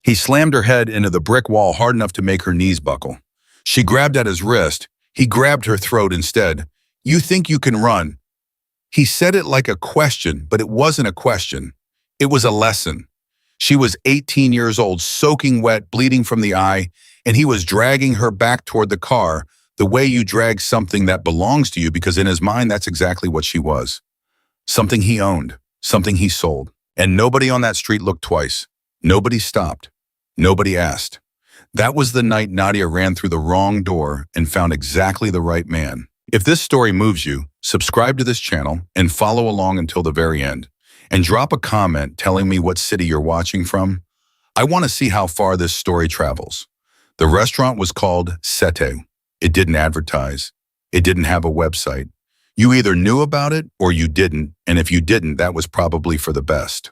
He slammed her head into the brick wall hard enough to make her knees buckle. She grabbed at his wrist. He grabbed her throat instead. "You think you can run?" He said it like a question, but it wasn't a question. It was a lesson. She was 18 years old, soaking wet, bleeding from the eye, and he was dragging her back toward the car, the way you drag something that belongs to you, because in his mind, that's exactly what she was. Something he owned, something he sold. And nobody on that street looked twice. Nobody stopped. Nobody asked. That was the night Nadia ran through the wrong door and found exactly the right man. If this story moves you, subscribe to this channel and follow along until the very end. And drop a comment telling me what city you're watching from. I want to see how far this story travels. The restaurant was called Sete. It didn't advertise. It didn't have a website. You either knew about it or you didn't, and if you didn't, that was probably for the best.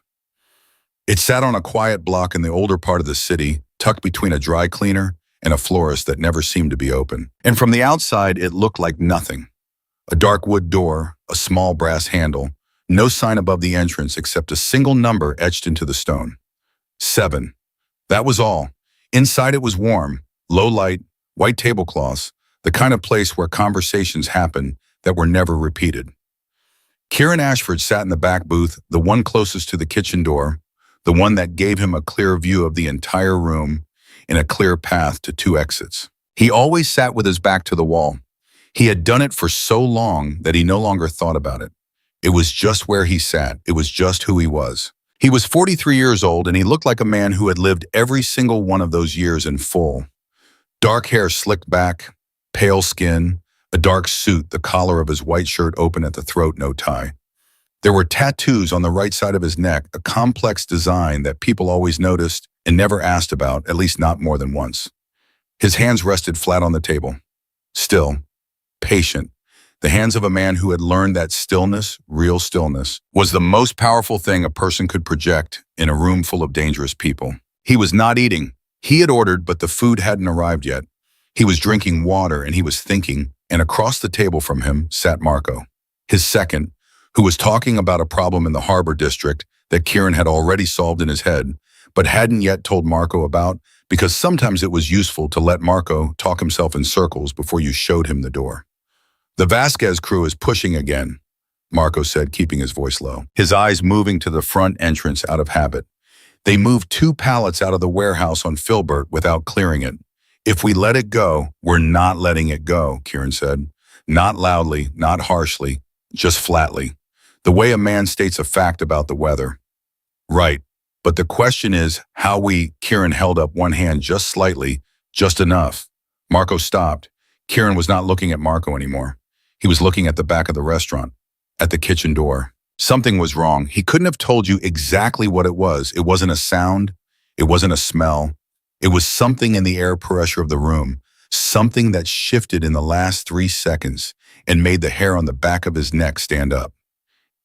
It sat on a quiet block in the older part of the city, tucked between a dry cleaner and a florist that never seemed to be open. And from the outside, it looked like nothing. A dark wood door, a small brass handle, no sign above the entrance except a single number etched into the stone. 7. That was all. Inside it was warm, low light, white tablecloths, the kind of place where conversations happen that were never repeated. Kieran Ashford sat in the back booth, the one closest to the kitchen door, the one that gave him a clear view of the entire room and a clear path to 2 exits. He always sat with his back to the wall. He had done it for so long that he no longer thought about it. It was just where he sat. It was just who he was. He was 43 years old, and he looked like a man who had lived every single one of those years in full. Dark hair slicked back, pale skin, a dark suit, the collar of his white shirt open at the throat, no tie. There were tattoos on the right side of his neck, a complex design that people always noticed and never asked about, at least not more than once. His hands rested flat on the table. Still, patient. The hands of a man who had learned that stillness, real stillness, was the most powerful thing a person could project in a room full of dangerous people. He was not eating. He had ordered, but the food hadn't arrived yet. He was drinking water and he was thinking, and across the table from him sat Marco, his second, who was talking about a problem in the harbor district that Kieran had already solved in his head, but hadn't yet told Marco about, because sometimes it was useful to let Marco talk himself in circles before you showed him the door. "The Vasquez crew is pushing again," Marco said, keeping his voice low, his eyes moving to the front entrance out of habit. "They moved 2 pallets out of the warehouse on Filbert without clearing it. If we let it go, we're not letting it go," Kieran said. Not loudly, not harshly, just flatly. The way a man states a fact about the weather. "Right, but the question is how we—" Kieran held up one hand just slightly, just enough. Marco stopped. Kieran was not looking at Marco anymore. He was looking at the back of the restaurant, at the kitchen door. Something was wrong. He couldn't have told you exactly what it was. It wasn't a sound. It wasn't a smell. It was something in the air pressure of the room, something that shifted in the last 3 seconds and made the hair on the back of his neck stand up.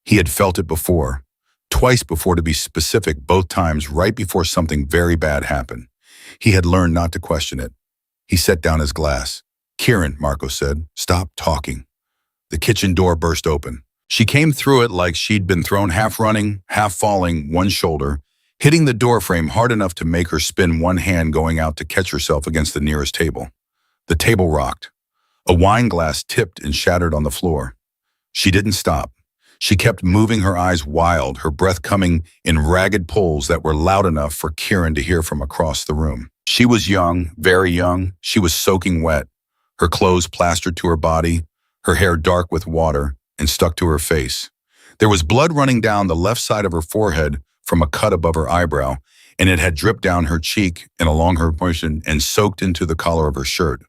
He had felt it before, twice before to be specific, both times right before something very bad happened. He had learned not to question it. He set down his glass. "Kieran," Marco said, "stop talking." The kitchen door burst open. She came through it like she'd been thrown, half running, half falling, one shoulder, hitting the doorframe hard enough to make her spin one hand going out to catch herself against the nearest table. The table rocked. A wine glass tipped and shattered on the floor. She didn't stop. She kept moving, her eyes wild, her breath coming in ragged pulls that were loud enough for Kieran to hear from across the room. She was young, very young. She was soaking wet, her clothes plastered to her body, her hair dark with water and stuck to her face. There was blood running down the left side of her forehead from a cut above her eyebrow, and it had dripped down her cheek and along her portion and soaked into the collar of her shirt.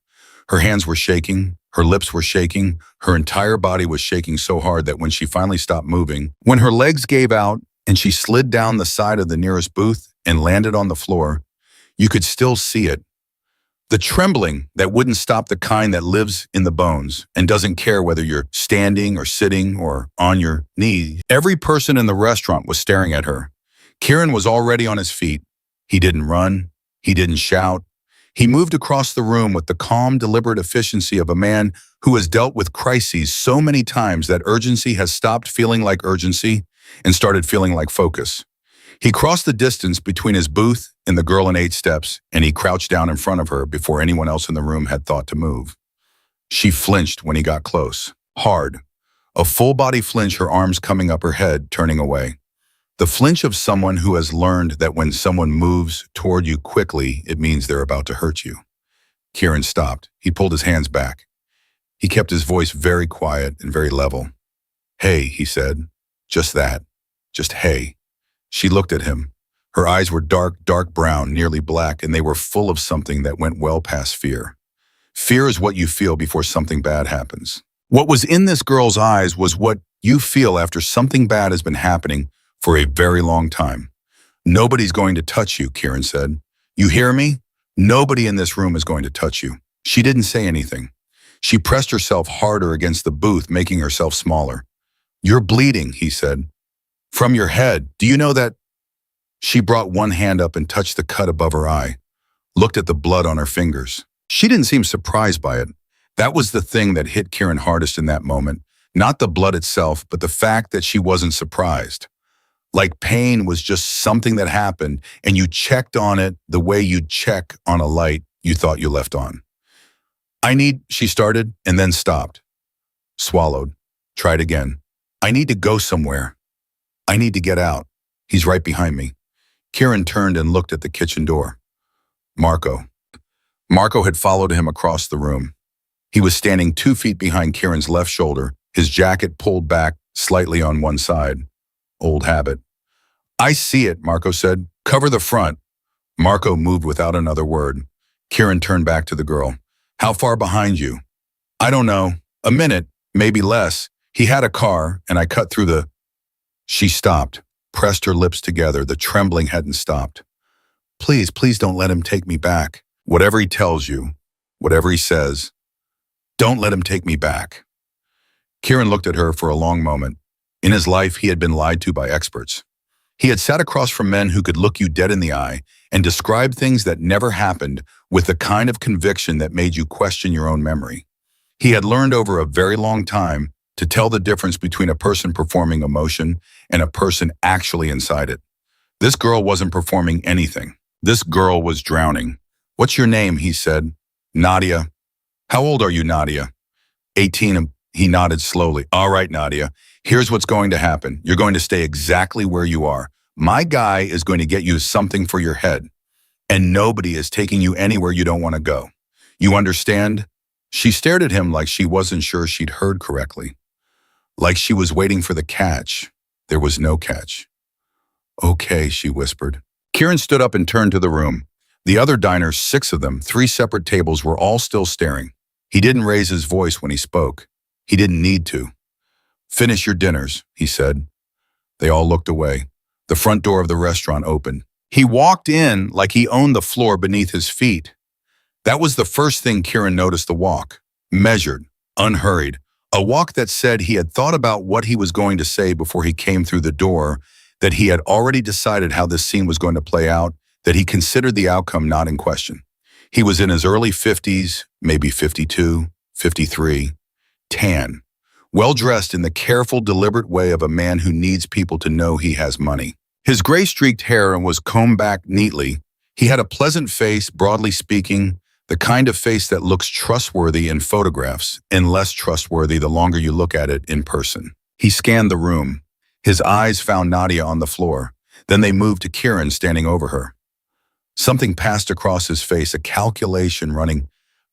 Her hands were shaking, her lips were shaking, her entire body was shaking so hard that when she finally stopped moving, when her legs gave out and she slid down the side of the nearest booth and landed on the floor, you could still see it. The trembling that wouldn't stop, the kind that lives in the bones and doesn't care whether you're standing or sitting or on your knees. Every person in the restaurant was staring at her. Kieran was already on his feet. He didn't run. He didn't shout. He moved across the room with the calm, deliberate efficiency of a man who has dealt with crises so many times that urgency has stopped feeling like urgency and started feeling like focus. He crossed the distance between his booth and the girl in 8 steps, and he crouched down in front of her before anyone else in the room had thought to move. She flinched when he got close. Hard. A full-body flinch, her arms coming up her head, turning away. The flinch of someone who has learned that when someone moves toward you quickly, it means they're about to hurt you. Kieran stopped. He pulled his hands back. He kept his voice very quiet and very level. "Hey," he said. Just that. Just hey. She looked at him. Her eyes were dark, dark brown, nearly black, and they were full of something that went well past fear. Fear is what you feel before something bad happens. What was in this girl's eyes was what you feel after something bad has been happening for a very long time. "Nobody's going to touch you," Kieran said. "You hear me? Nobody in this room is going to touch you." She didn't say anything. She pressed herself harder against the booth, making herself smaller. "You're bleeding," he said. "From your head. Do you know that?" She brought one hand up and touched the cut above her eye, looked at the blood on her fingers. She didn't seem surprised by it. That was the thing that hit Kieran hardest in that moment. Not the blood itself, but the fact that she wasn't surprised. Like pain was just something that happened, and you checked on it the way you'd check on a light you thought you left on. She started, and then stopped. Swallowed. Tried again. "I need to go somewhere. I need to get out. He's right behind me." Kieran turned and looked at the kitchen door. Marco. Marco had followed him across the room. He was standing 2 feet behind Kieran's left shoulder, his jacket pulled back slightly on one side. Old habit. "I see it," Marco said. "Cover the front." Marco moved without another word. Kieran turned back to the girl. "How far behind you?" "I don't know. A minute, maybe less. He had a car, and I cut through the—" She stopped, pressed her lips together. The trembling hadn't stopped. "Please, please don't let him take me back. Whatever he tells you, whatever he says, don't let him take me back." Kieran looked at her for a long moment. In his life, he had been lied to by experts. He had sat across from men who could look you dead in the eye and describe things that never happened with the kind of conviction that made you question your own memory. He had learned over a very long time to tell the difference between a person performing emotion and a person actually inside it. This girl wasn't performing anything. This girl was drowning. "What's your name?" he said. "Nadia." "How old are you, Nadia?" 18. He nodded slowly. "All right, Nadia. Here's what's going to happen. You're going to stay exactly where you are. My guy is going to get you something for your head. And nobody is taking you anywhere you don't want to go. You understand?" She stared at him like she wasn't sure she'd heard correctly. Like she was waiting for the catch. There was no catch. "Okay," she whispered. Kieran stood up and turned to the room. The other diners, 6 of them, 3 separate tables, were all still staring. He didn't raise his voice when he spoke. He didn't need to. "Finish your dinners," he said. They all looked away. The front door of the restaurant opened. He walked in like he owned the floor beneath his feet. That was the first thing Kieran noticed: the walk. Measured, unhurried. A walk that said he had thought about what he was going to say before he came through the door, that he had already decided how this scene was going to play out, that he considered the outcome not in question. He was in his early 50s, maybe 52, 53, tan, well-dressed in the careful, deliberate way of a man who needs people to know he has money. His gray-streaked hair was combed back neatly. He had a pleasant face, broadly speaking, the kind of face that looks trustworthy in photographs and less trustworthy the longer you look at it in person. He scanned the room. His eyes found Nadia on the floor. Then they moved to Kieran standing over her. Something passed across his face, a calculation running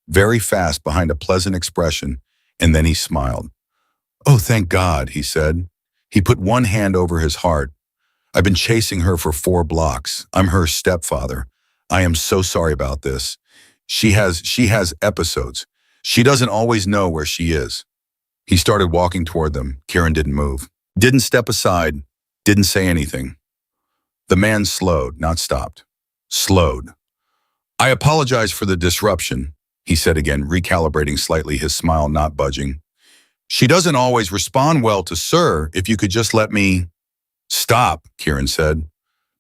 very fast behind a pleasant expression, and then he smiled. "Oh, thank God," he said. He put one hand over his heart. "I've been chasing her for 4 blocks. I'm her stepfather. I am so sorry about this. She has episodes. She doesn't always know where she is." He started walking toward them. Kieran didn't move. Didn't step aside. Didn't say anything. The man slowed, not stopped. Slowed. "I apologize for the disruption," he said again, recalibrating slightly, his smile not budging. "She doesn't always respond well to 'sir,' if you could just let me—" "Stop," Kieran said.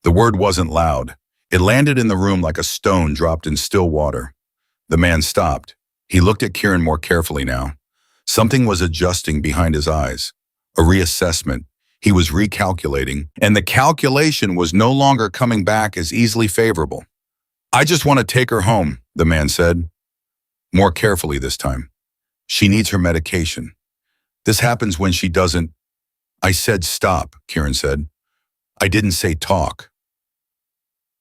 The word wasn't loud. It landed in the room like a stone dropped in still water. The man stopped. He looked at Kieran more carefully now. Something was adjusting behind his eyes. A reassessment. He was recalculating, and the calculation was no longer coming back as easily favorable. I just want to take her home, the man said, more carefully this time. She needs her medication. This happens when she doesn't. I said stop, Kieran said. I didn't say talk.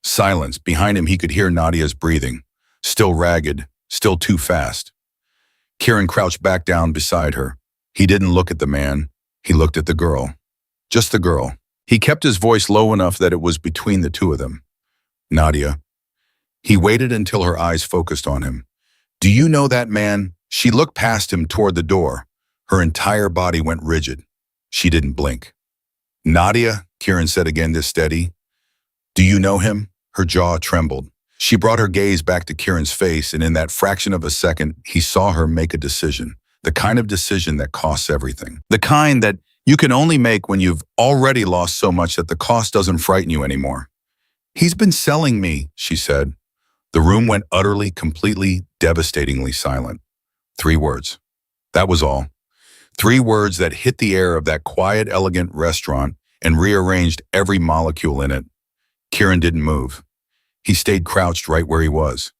Silence. Behind him he could hear Nadia's breathing, still ragged, still too fast. Kieran crouched back down beside her. He didn't look at the man. He looked at the girl. Just the girl. He kept his voice low enough that it was between the two of them. Nadia. He waited until her eyes focused on him. Do you know that man? She looked past him toward the door. Her entire body went rigid. She didn't blink. Nadia, Kieran said again, this steady. Do you know him? Her jaw trembled. She brought her gaze back to Kieran's face, and in that fraction of a second, he saw her make a decision. The kind of decision that costs everything. The kind that you can only make when you've already lost so much that the cost doesn't frighten you anymore. He's been selling me, she said. The room went utterly, completely, devastatingly silent. 3 words. That was all. 3 words that hit the air of that quiet, elegant restaurant and rearranged every molecule in it. Kieran didn't move. He stayed crouched right where he was.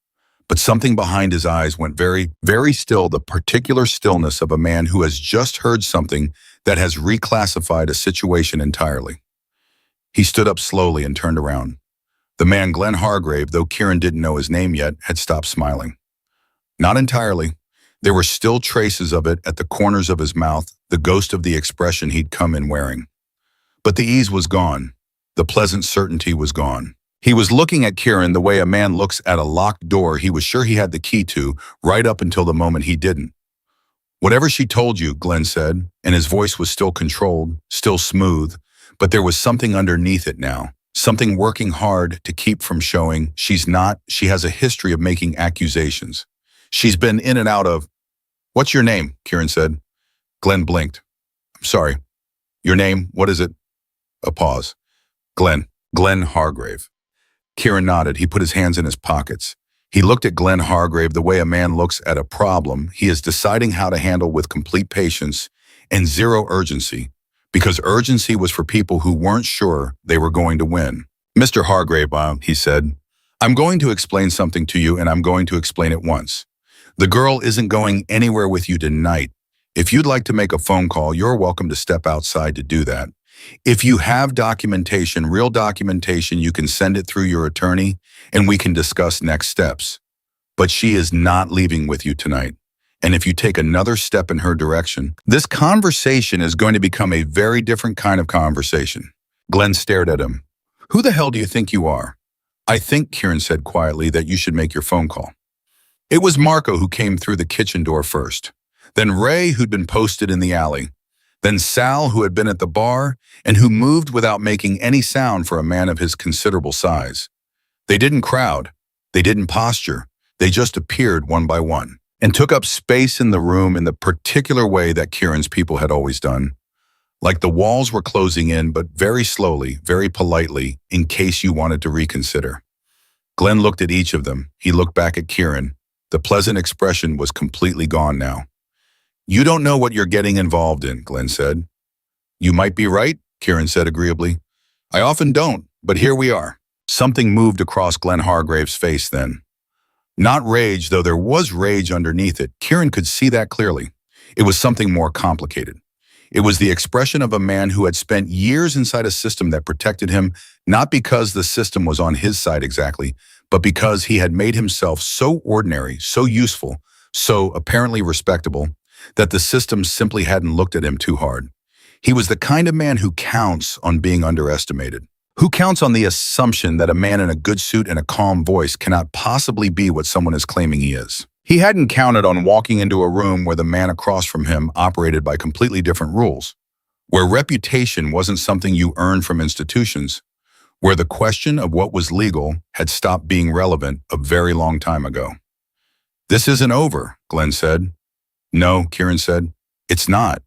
But something behind his eyes went very, very still, the particular stillness of a man who has just heard something that has reclassified a situation entirely. He stood up slowly and turned around. The man, Glenn Hargrave, though Kieran didn't know his name yet, had stopped smiling. Not entirely. There were still traces of it at the corners of his mouth, the ghost of the expression he'd come in wearing. But the ease was gone. The pleasant certainty was gone. He was looking at Kieran the way a man looks at a locked door he was sure he had the key to, right up until the moment he didn't. Whatever she told you, Glenn said, and his voice was still controlled, still smooth, but there was something underneath it now, something working hard to keep from showing she has a history of making accusations. She's been in and out of. What's your name? Kieran said. Glenn blinked. I'm sorry. Your name, what is it? A pause. Glenn Hargrave. Kieran nodded. He put his hands in his pockets. He looked at Glenn Hargrave the way a man looks at a problem he is deciding how to handle with complete patience and zero urgency, because urgency was for people who weren't sure they were going to win. Mr. Hargrave, he said, I'm going to explain something to you, and I'm going to explain it once. The girl isn't going anywhere with you tonight. If you'd like to make a phone call, you're welcome to step outside to do that. If you have documentation, real documentation, you can send it through your attorney and we can discuss next steps. But she is not leaving with you tonight. And if you take another step in her direction, this conversation is going to become a very different kind of conversation. Glenn stared at him. Who the hell do you think you are? I think, Kieran said quietly, that you should make your phone call. It was Marco who came through the kitchen door first, then Ray, who'd been posted in the alley, then Sal, who had been at the bar and who moved without making any sound for a man of his considerable size. They didn't crowd, they didn't posture, they just appeared one by one and took up space in the room in the particular way that Kieran's people had always done. Like the walls were closing in, but very slowly, very politely, in case you wanted to reconsider. Glenn looked at each of them. He looked back at Kieran. The pleasant expression was completely gone now. You don't know what you're getting involved in, Glenn said. You might be right, Kieran said agreeably. I often don't, but here we are. Something moved across Glenn Hargrave's face then. Not rage, though there was rage underneath it. Kieran could see that clearly. It was something more complicated. It was the expression of a man who had spent years inside a system that protected him, not because the system was on his side exactly, but because he had made himself so ordinary, so useful, so apparently respectable, that the system simply hadn't looked at him too hard. He was the kind of man who counts on being underestimated, who counts on the assumption that a man in a good suit and a calm voice cannot possibly be what someone is claiming he is. He hadn't counted on walking into a room where the man across from him operated by completely different rules, where reputation wasn't something you earned from institutions, where the question of what was legal had stopped being relevant a very long time ago. This isn't over, Glenn said. No, Kieran said. It's not.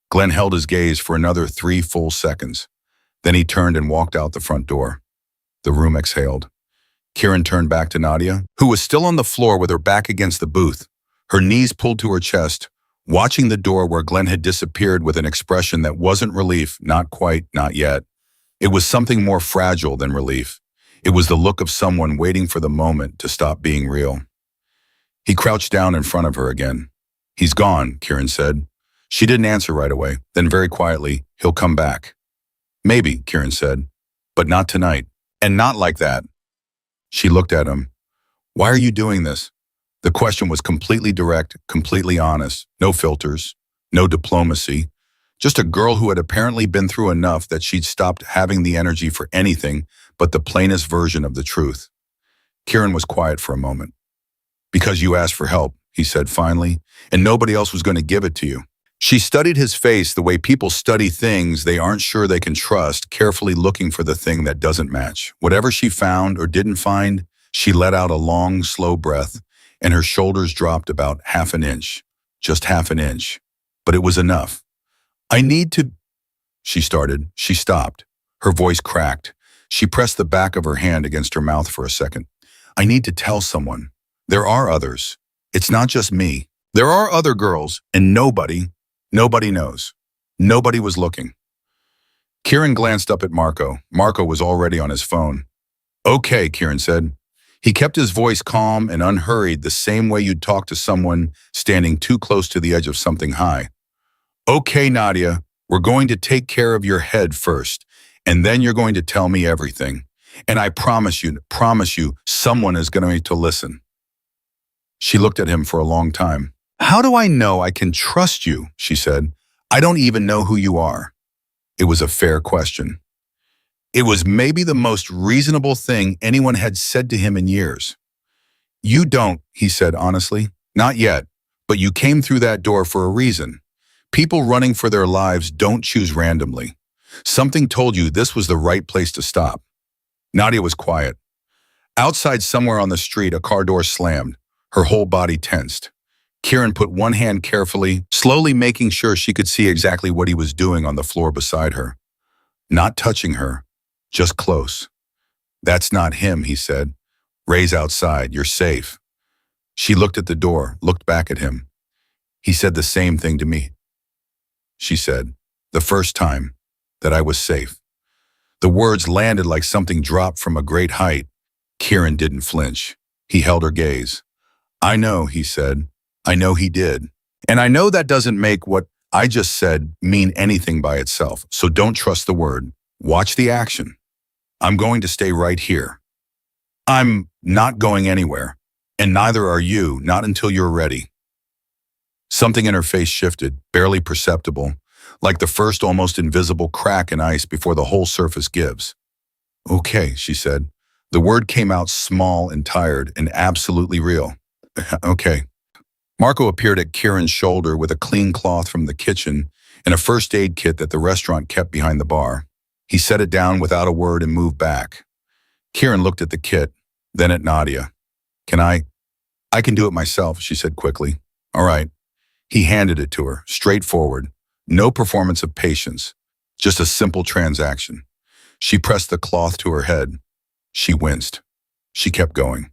Glenn held his gaze for another 3 full seconds. Then he turned and walked out the front door. The room exhaled. Kieran turned back to Nadia, who was still on the floor with her back against the booth, her knees pulled to her chest, watching the door where Glenn had disappeared with an expression that wasn't relief, not quite, not yet. It was something more fragile than relief. It was the look of someone waiting for the moment to stop being real. He crouched down in front of her again. "He's gone," Kieran said. She didn't answer right away. Then very quietly, "He'll come back." "Maybe," Kieran said, "but not tonight. And not like that." She looked at him. "Why are you doing this?" The question was completely direct, completely honest. No filters, no diplomacy. Just a girl who had apparently been through enough that she'd stopped having the energy for anything but the plainest version of the truth. Kieran was quiet for a moment. "Because you asked for help," he said finally, "and nobody else was going to give it to you." She studied his face the way people study things they aren't sure they can trust, carefully looking for the thing that doesn't match. Whatever she found or didn't find, she let out a long, slow breath, and her shoulders dropped about half an inch. Just half an inch. But it was enough. "I need to," she started. She stopped. Her voice cracked. She pressed the back of her hand against her mouth for a second. "I need to tell someone. There are others. It's not just me. There are other girls, and nobody knows. Nobody was looking." Kieran glanced up at Marco. Marco was already on his phone. "Okay," Kieran said. He kept his voice calm and unhurried, the same way you'd talk to someone standing too close to the edge of something high. "Okay, Nadia, we're going to take care of your head first, and then you're going to tell me everything. And I promise you, someone is going to listen." She looked at him for a long time. "How do I know I can trust you?" she said. "I don't even know who you are." It was a fair question. It was maybe the most reasonable thing anyone had said to him in years. "You don't," he said honestly. "Not yet, but you came through that door for a reason. People running for their lives don't choose randomly. Something told you this was the right place to stop." Nadia was quiet. Outside somewhere on the street, a car door slammed. Her whole body tensed. Kieran put one hand carefully, slowly making sure she could see exactly what he was doing on the floor beside her. Not touching her, just close. "That's not him," he said. "Ray's outside. You're safe." She looked at the door, looked back at him. "He said the same thing to me," she said, "the first time, that I was safe." The words landed like something dropped from a great height. Kieran didn't flinch. He held her gaze. "I know," he said. "I know he did. And I know that doesn't make what I just said mean anything by itself, so don't trust the word. Watch the action. I'm going to stay right here. I'm not going anywhere, and neither are you, not until you're ready." Something in her face shifted, barely perceptible, like the first almost invisible crack in ice before the whole surface gives. "Okay," she said. The word came out small and tired and absolutely real. "Okay." Marco appeared at Kieran's shoulder with a clean cloth from the kitchen and a first aid kit that the restaurant kept behind the bar. He set it down without a word and moved back. Kieran looked at the kit, then at Nadia. "Can I can do it myself," she said quickly. "All right." He handed it to her, straightforward. No performance of patience, just a simple transaction. She pressed the cloth to her head. She winced. She kept going.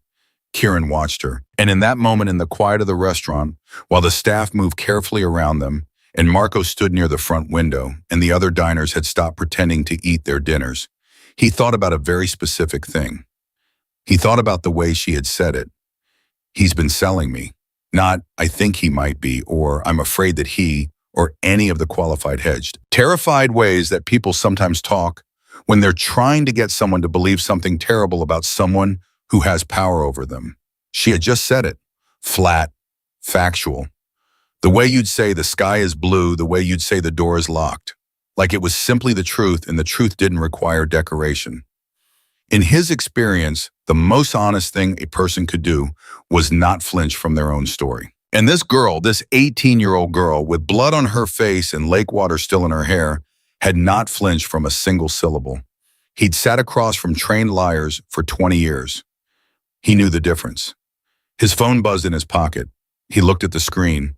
Kieran watched her, and in that moment in the quiet of the restaurant, while the staff moved carefully around them, and Marco stood near the front window, and the other diners had stopped pretending to eat their dinners, he thought about a very specific thing. He thought about the way she had said it. "He's been selling me." Not, "I think he might be," or "I'm afraid that he," or any of the qualified hedged, terrified ways that people sometimes talk when they're trying to get someone to believe something terrible about someone who has power over them. She had just said it. Flat, factual. The way you'd say the sky is blue, the way you'd say the door is locked. Like it was simply the truth, and the truth didn't require decoration. In his experience, the most honest thing a person could do was not flinch from their own story. And this girl, this 18-year-old girl with blood on her face and lake water still in her hair, had not flinched from a single syllable. He'd sat across from trained liars for 20 years. He knew the difference. His phone buzzed in his pocket. He looked at the screen.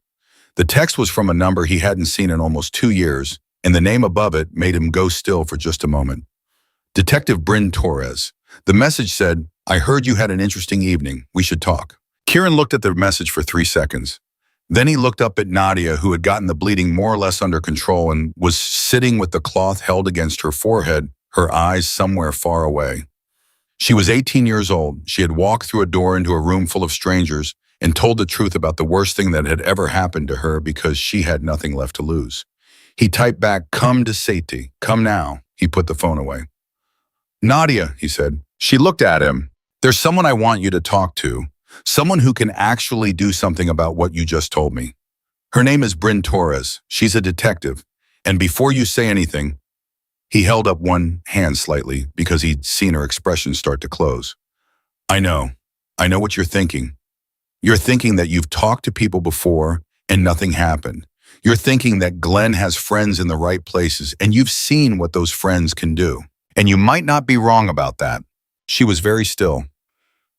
The text was from a number he hadn't seen in almost 2 years, and the name above it made him go still for just a moment. Detective Bryn Torres. The message said, "I heard you had an interesting evening. We should talk." Kieran looked at the message for 3 seconds. Then he looked up at Nadia, who had gotten the bleeding more or less under control and was sitting with the cloth held against her forehead, her eyes somewhere far away. She was 18 years old. She had walked through a door into a room full of strangers and told the truth about the worst thing that had ever happened to her because she had nothing left to lose. He typed back, "Come to safety. Come now." He put the phone away. "Nadia," he said. She looked at him. "There's someone I want you to talk to. Someone who can actually do something about what you just told me. Her name is Bryn Torres. She's a detective. And before you say anything," he held up one hand slightly because he'd seen her expression start to close. I know what you're thinking. You're thinking that you've talked to people before and nothing happened. You're thinking that Glenn has friends in the right places and you've seen what those friends can do. And you might not be wrong about that." She was very still.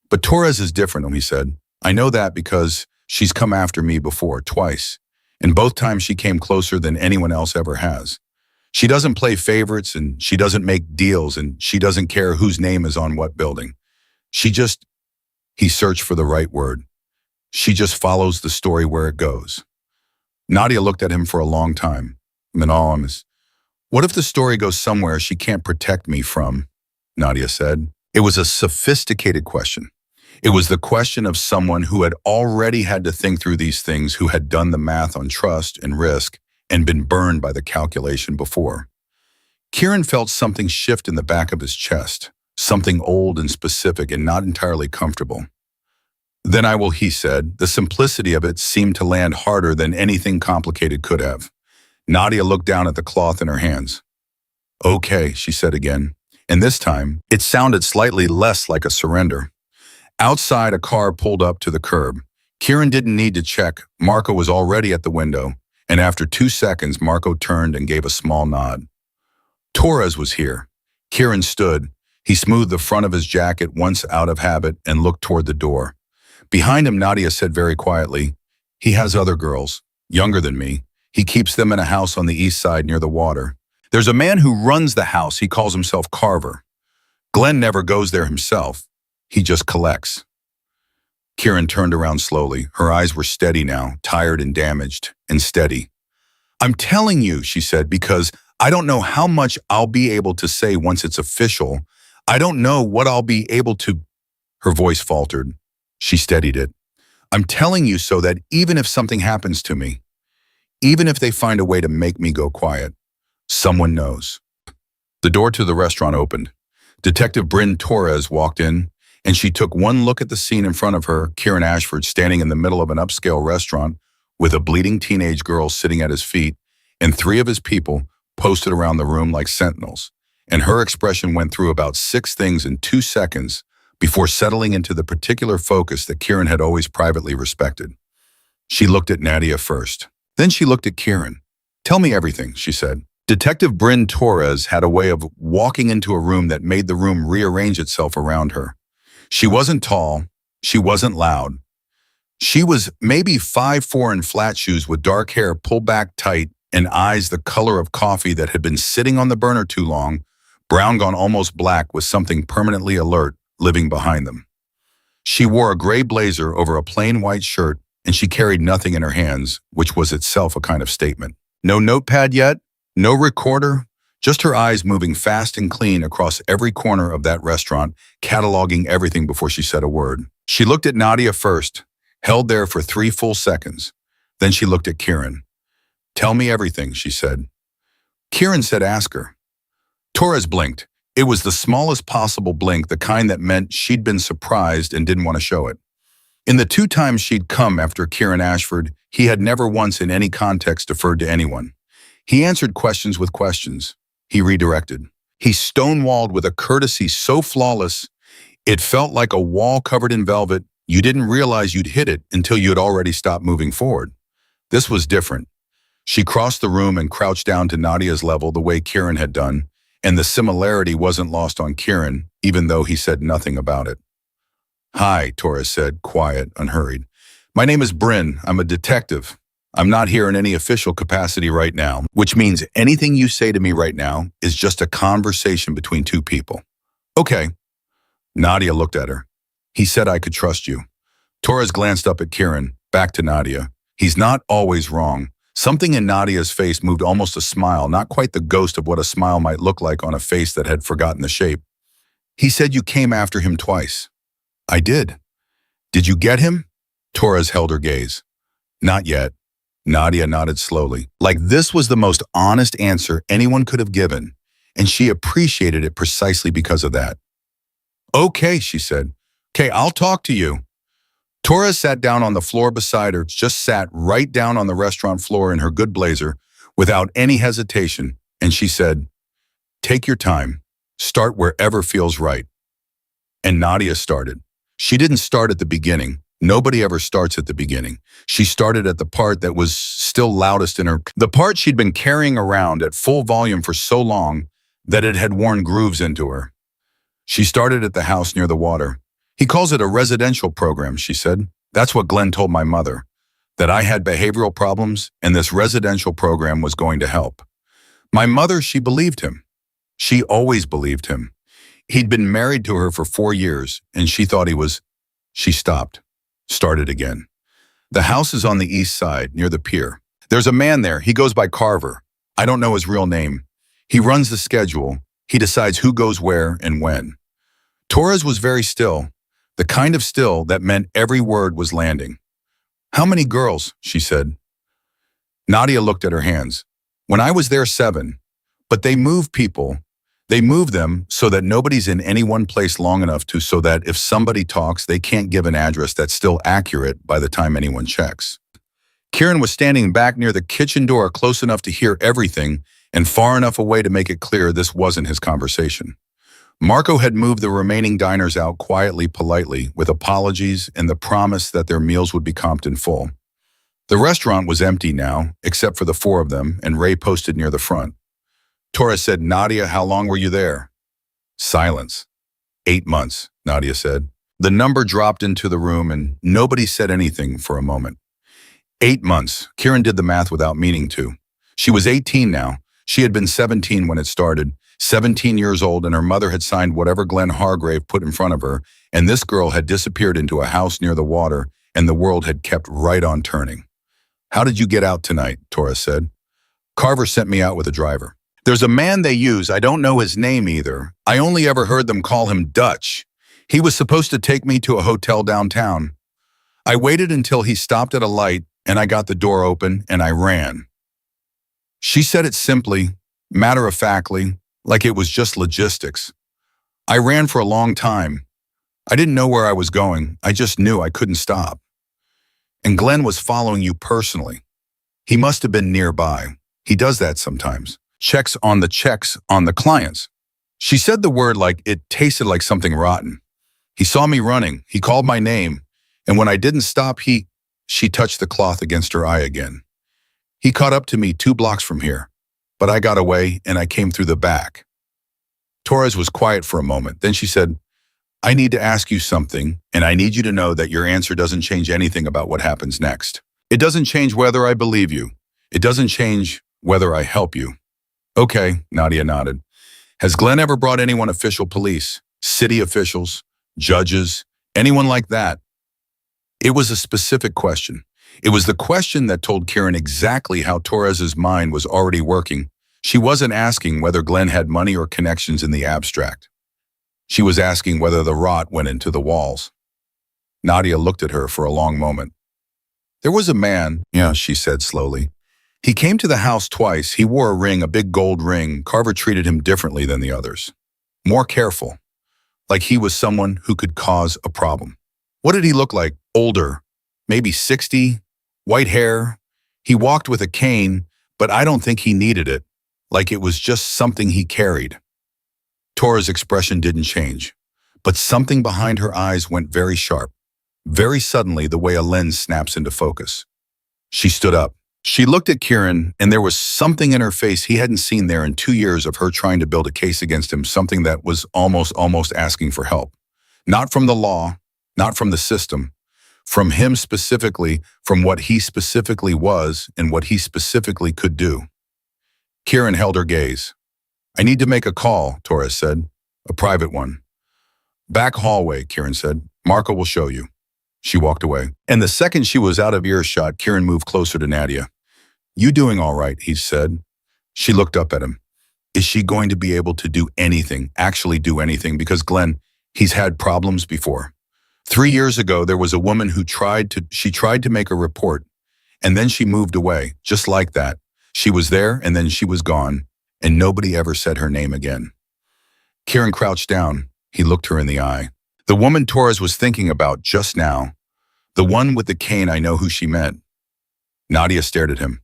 "But Torres is different," he said. "I know that because she's come after me before, twice. And both times she came closer than anyone else ever has. She doesn't play favorites and she doesn't make deals and she doesn't care whose name is on what building. She just," he searched for the right word, "she just follows the story where it goes." Nadia looked at him for a long time. "In all honesty, what if the story goes somewhere she can't protect me from?" Nadia said. It was a sophisticated question. It was the question of someone who had already had to think through these things, who had done the math on trust and risk and been burned by the calculation before. Kieran felt something shift in the back of his chest, something old and specific and not entirely comfortable. "Then I will," he said. The simplicity of it seemed to land harder than anything complicated could have. Nadia looked down at the cloth in her hands. "Okay," she said again, and this time it sounded slightly less like a surrender. Outside, a car pulled up to the curb. Kieran didn't need to check. Marco was already at the window, and after 2 seconds, Marco turned and gave a small nod. Torres was here. Kieran stood. He smoothed the front of his jacket once out of habit and looked toward the door. Behind him, Nadia said very quietly, "He has other girls, younger than me. He keeps them in a house on the east side near the water. There's a man who runs the house. He calls himself Carver. Glenn never goes there himself. He just collects." Kieran turned around slowly. Her eyes were steady now, tired and damaged, and steady. "I'm telling you," she said, "because I don't know how much I'll be able to say once it's official. I don't know what I'll be able to—" Her voice faltered. She steadied it. "I'm telling you so that even if something happens to me, even if they find a way to make me go quiet, someone knows." The door to the restaurant opened. Detective Bryn Torres walked in, and she took one look at the scene in front of her, Kieran Ashford standing in the middle of an upscale restaurant with a bleeding teenage girl sitting at his feet and 3 of his people posted around the room like sentinels. And her expression went through about 6 things in 2 seconds before settling into the particular focus that Kieran had always privately respected. She looked at Nadia first. Then she looked at Kieran. "Tell me everything," she said. Detective Bryn Torres had a way of walking into a room that made the room rearrange itself around her. She wasn't tall. She wasn't loud. She was maybe 5'4" in flat shoes with dark hair pulled back tight and eyes the color of coffee that had been sitting on the burner too long, brown gone almost black with something permanently alert living behind them. She wore a gray blazer over a plain white shirt, and she carried nothing in her hands, which was itself a kind of statement. No notepad yet, no recorder, just her eyes moving fast and clean across every corner of that restaurant, cataloging everything before she said a word. She looked at Nadia first, held there for 3 full seconds. Then she looked at Kieran. "Tell me everything," she said. Kieran said, "Ask her." Torres blinked. It was the smallest possible blink, the kind that meant she'd been surprised and didn't want to show it. In the 2 times she'd come after Kieran Ashford, he had never once in any context deferred to anyone. He answered questions with questions. He redirected. He stonewalled with a courtesy so flawless, it felt like a wall covered in velvet. You didn't realize you'd hit it until you had already stopped moving forward. This was different. She crossed the room and crouched down to Nadia's level the way Kieran had done, and the similarity wasn't lost on Kieran, even though he said nothing about it. "Hi," Torres said, quiet, unhurried. "My name is Bryn. I'm a detective. I'm not here in any official capacity right now, which means anything you say to me right now is just a conversation between 2 people." "Okay." Nadia looked at her. "He said I could trust you." Torres glanced up at Kieran, back to Nadia. He's not always wrong. Something in Nadia's face moved almost a smile, not quite the ghost of what a smile might look like on a face that had forgotten the shape. He said you came after him twice. I did. Did you get him? Torres held her gaze. Not yet. Nadia nodded slowly, like this was the most honest answer anyone could have given, and she appreciated it precisely because of that. Okay, she said. Okay, I'll talk to you. Torres sat down on the floor beside her, just sat right down on the restaurant floor in her good blazer, without any hesitation, and she said, take your time. Start wherever feels right. And Nadia started. She didn't start at the beginning. Nobody ever starts at the beginning. She started at the part that was still loudest in her, the part she'd been carrying around at full volume for so long that it had worn grooves into her. She started at the house near the water. He calls it a residential program, she said. That's what Glenn told my mother, that I had behavioral problems and this residential program was going to help. My mother, she believed him. She always believed him. He'd been married to her for 4 years and she thought he was. She stopped. Started again. The house is on the east side, near the pier. There's a man there. He goes by Carver. I don't know his real name. He runs the schedule. He decides who goes where and when. Torres was very still, the kind of still that meant every word was landing. How many girls? She said. Nadia looked at her hands. When I was there, 7. But they move people. They move them so that nobody's in any one place long enough so that if somebody talks, they can't give an address that's still accurate by the time anyone checks. Kieran was standing back near the kitchen door, close enough to hear everything and far enough away to make it clear this wasn't his conversation. Marco had moved the remaining diners out quietly, politely, with apologies and the promise that their meals would be comped in full. The restaurant was empty now, except for the 4 of them, and Ray posted near the front. Torres said, Nadia, how long were you there? Silence. 8 months, Nadia said. The number dropped into the room and nobody said anything for a moment. 8 months. Kieran did the math without meaning to. She was 18 now. She had been 17 when it started, 17 years old, and her mother had signed whatever Glenn Hargrave put in front of her, and this girl had disappeared into a house near the water, and the world had kept right on turning. How did you get out tonight? Torres said. Carver sent me out with a driver. There's a man they use, I don't know his name either. I only ever heard them call him Dutch. He was supposed to take me to a hotel downtown. I waited until he stopped at a light and I got the door open and I ran. She said it simply, matter-of-factly, like it was just logistics. I ran for a long time. I didn't know where I was going. I just knew I couldn't stop. And Glenn was following you personally. He must have been nearby. He does that sometimes. Checks on the clients. She said the word like it tasted like something rotten. He saw me running. He called my name. And when I didn't stop, she touched the cloth against her eye again. He caught up to me 2 blocks from here. But I got away and I came through the back. Torres was quiet for a moment. Then she said, I need to ask you something, and I need you to know that your answer doesn't change anything about what happens next. It doesn't change whether I believe you. It doesn't change whether I help you. Okay, Nadia nodded. Has Glenn ever brought anyone official police, city officials, judges, anyone like that? It was a specific question. It was the question that told Kieran exactly how Torres's mind was already working. She wasn't asking whether Glenn had money or connections in the abstract. She was asking whether the rot went into the walls. Nadia looked at her for a long moment. There was a man, yeah, she said slowly. He came to the house twice. He wore a ring, a big gold ring. Carver treated him differently than the others. More careful, like he was someone who could cause a problem. What did he look like? Older, maybe 60, white hair. He walked with a cane, but I don't think he needed it, like it was just something he carried. Torres' expression didn't change, but something behind her eyes went very sharp, very suddenly the way a lens snaps into focus. She stood up. She looked at Kieran, and there was something in her face he hadn't seen there in 2 years of her trying to build a case against him, something that was almost asking for help. Not from the law, not from the system, from him specifically, from what he specifically was and what he specifically could do. Kieran held her gaze. I need to make a call, Torres said. A private one. Back hallway, Kieran said. Marco will show you. She walked away. And the second she was out of earshot, Kieran moved closer to Nadia. You doing all right, he said. She looked up at him. Is she going to be able to do anything, actually do anything? Because Glenn, he's had problems before. 3 years ago, there was a woman who tried to make a report, and then she moved away, just like that. She was there, and then she was gone, and nobody ever said her name again. Kieran crouched down. He looked her in the eye. The woman Torres was thinking about just now, the one with the cane, I know who she meant. Nadia stared at him.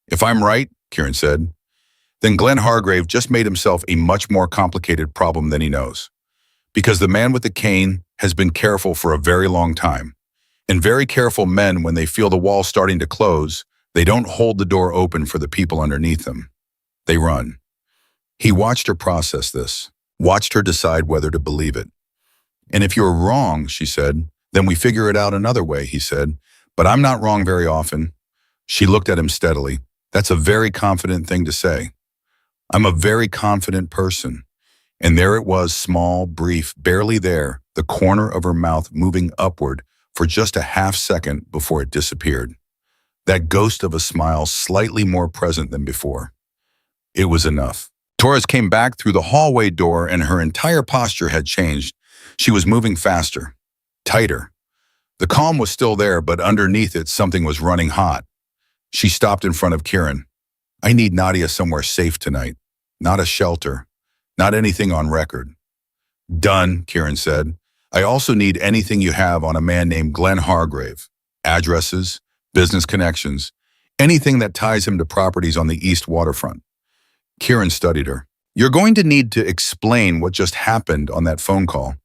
If I'm right, Kieran said, then Glenn Hargrave just made himself a much more complicated problem than he knows. Because the man with the cane has been careful for a very long time. And very careful men, when they feel the wall starting to close, they don't hold the door open for the people underneath them. They run. He watched her process this, watched her decide whether to believe it. And if you're wrong, she said, then we figure it out another way, he said. But I'm not wrong very often. She looked at him steadily. That's a very confident thing to say. I'm a very confident person. And there it was, small, brief, barely there, the corner of her mouth moving upward for just a half second before it disappeared. That ghost of a smile slightly more present than before. It was enough. Torres came back through the hallway door and her entire posture had changed. She was moving faster, tighter. The calm was still there, but underneath it, something was running hot. She stopped in front of Kieran. I need Nadia somewhere safe tonight. Not a shelter. Not anything on record. Done, Kieran said. I also need anything you have on a man named Glenn Hargrave. Addresses, business connections, anything that ties him to properties on the east waterfront. Kieran studied her. You're going to need to explain what just happened on that phone call.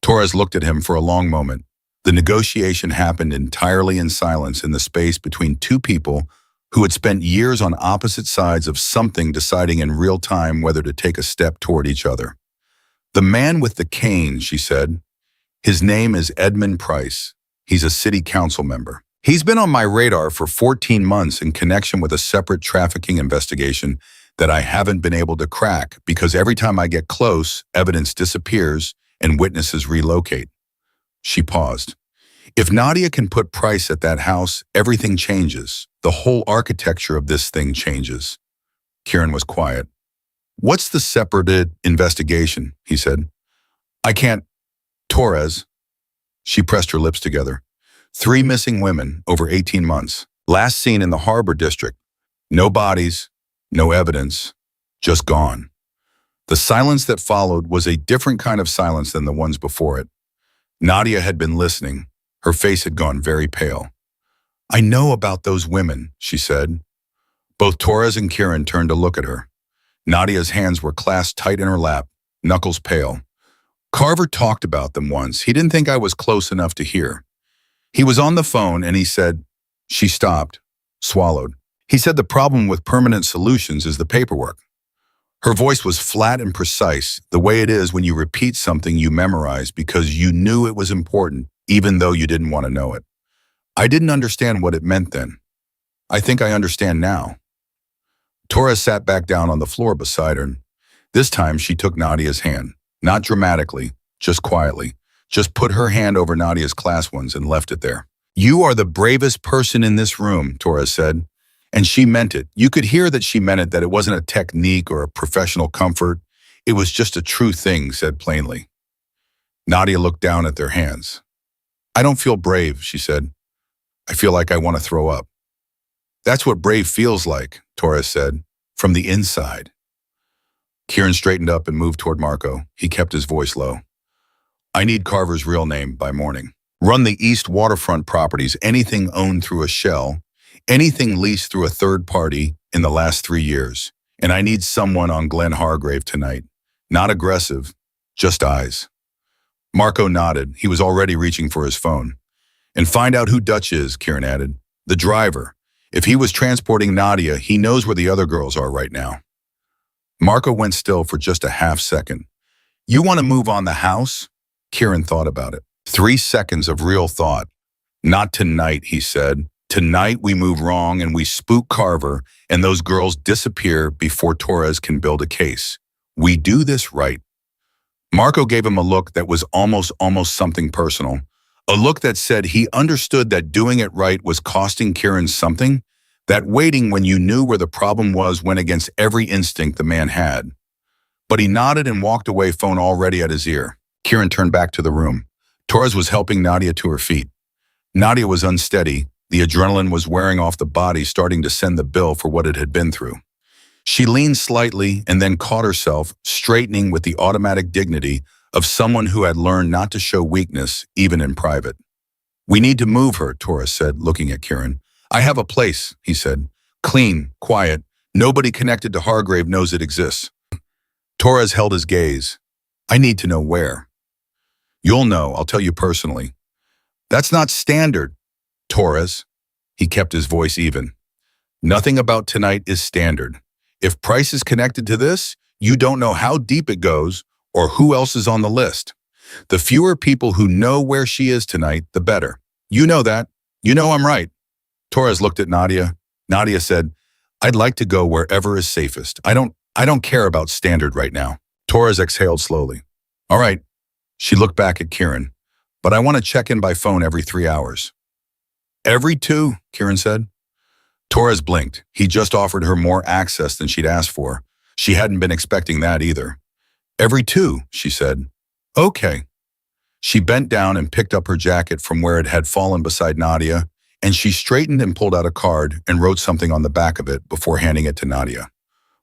Torres looked at him for a long moment. The negotiation happened entirely in silence in the space between two people who had spent years on opposite sides of something, deciding in real time whether to take a step toward each other. The man with the cane, she said. His name is Edmund Price. He's a city council member. He's been on my radar for 14 months in connection with a separate trafficking investigation that I haven't been able to crack because every time I get close, evidence disappears and witnesses relocate. She paused. If Nadia can put Price at that house, everything changes. The whole architecture of this thing changes. Kieran was quiet. What's the separated investigation? He said. I can't. Torres. She pressed her lips together. 3 missing women over 18 months. Last seen in the Harbor District. No bodies, no evidence, just gone. The silence that followed was a different kind of silence than the ones before it. Nadia had been listening. Her face had gone very pale. I know about those women, she said. Both Torres and Kieran turned to look at her. Nadia's hands were clasped tight in her lap, knuckles pale. Carver talked about them once. He didn't think I was close enough to hear. He was on the phone and he said, she stopped, swallowed. He said the problem with permanent solutions is the paperwork. Her voice was flat and precise, the way it is when you repeat something you memorize because you knew it was important, even though you didn't want to know it. I didn't understand what it meant then. I think I understand now. Torres sat back down on the floor beside her. This time she took Nadia's hand, not dramatically, just quietly. Just put her hand over Nadia's clasped ones and left it there. You are the bravest person in this room, Torres said. And she meant it. You could hear that she meant it, that it wasn't a technique or a professional comfort. It was just a true thing, said plainly. Nadia looked down at their hands. I don't feel brave, she said. I feel like I want to throw up. That's what brave feels like, Torres said, from the inside. Kieran straightened up and moved toward Marco. He kept his voice low. I need Carver's real name by morning. Run the east waterfront properties, anything owned through a shell, anything leased through a third party in the last 3 years. And I need someone on Glenn Hargrave tonight. Not aggressive, just eyes. Marco nodded. He was already reaching for his phone. And find out who Dutch is, Kieran added. The driver. If he was transporting Nadia, he knows where the other girls are right now. Marco went still for just a half second. You want to move on the house? Kieran thought about it. 3 seconds of real thought. Not tonight, he said. Tonight we move wrong and we spook Carver and those girls disappear before Torres can build a case. We do this right. Marco gave him a look that was almost something personal. A look that said he understood that doing it right was costing Kieran something, that waiting when you knew where the problem was went against every instinct the man had. But he nodded and walked away, phone already at his ear. Kieran turned back to the room. Torres was helping Nadia to her feet. Nadia was unsteady. The adrenaline was wearing off the body, starting to send the bill for what it had been through. She leaned slightly and then caught herself, straightening with the automatic dignity of someone who had learned not to show weakness, even in private. "We need to move her," Torres said, looking at Kieran. "I have a place," he said. "Clean, quiet. Nobody connected to Hargrave knows it exists." Torres held his gaze. "I need to know where." "You'll know, I'll tell you personally." "That's not standard, Torres." He kept his voice even. "Nothing about tonight is standard. If Price is connected to this, you don't know how deep it goes or who else is on the list. The fewer people who know where she is tonight, the better. You know that. You know I'm right." Torres looked at Nadia. Nadia said, "I'd like to go wherever is safest. I don't care about standard right now." Torres exhaled slowly. "All right." She looked back at Kieran. "But I want to check in by phone every 3 hours." "Every 2, Kieran said. Torres blinked. He just offered her more access than she'd asked for. She hadn't been expecting that either. "Every 2, she said. "Okay." She bent down and picked up her jacket from where it had fallen beside Nadia, and she straightened and pulled out a card and wrote something on the back of it before handing it to Nadia.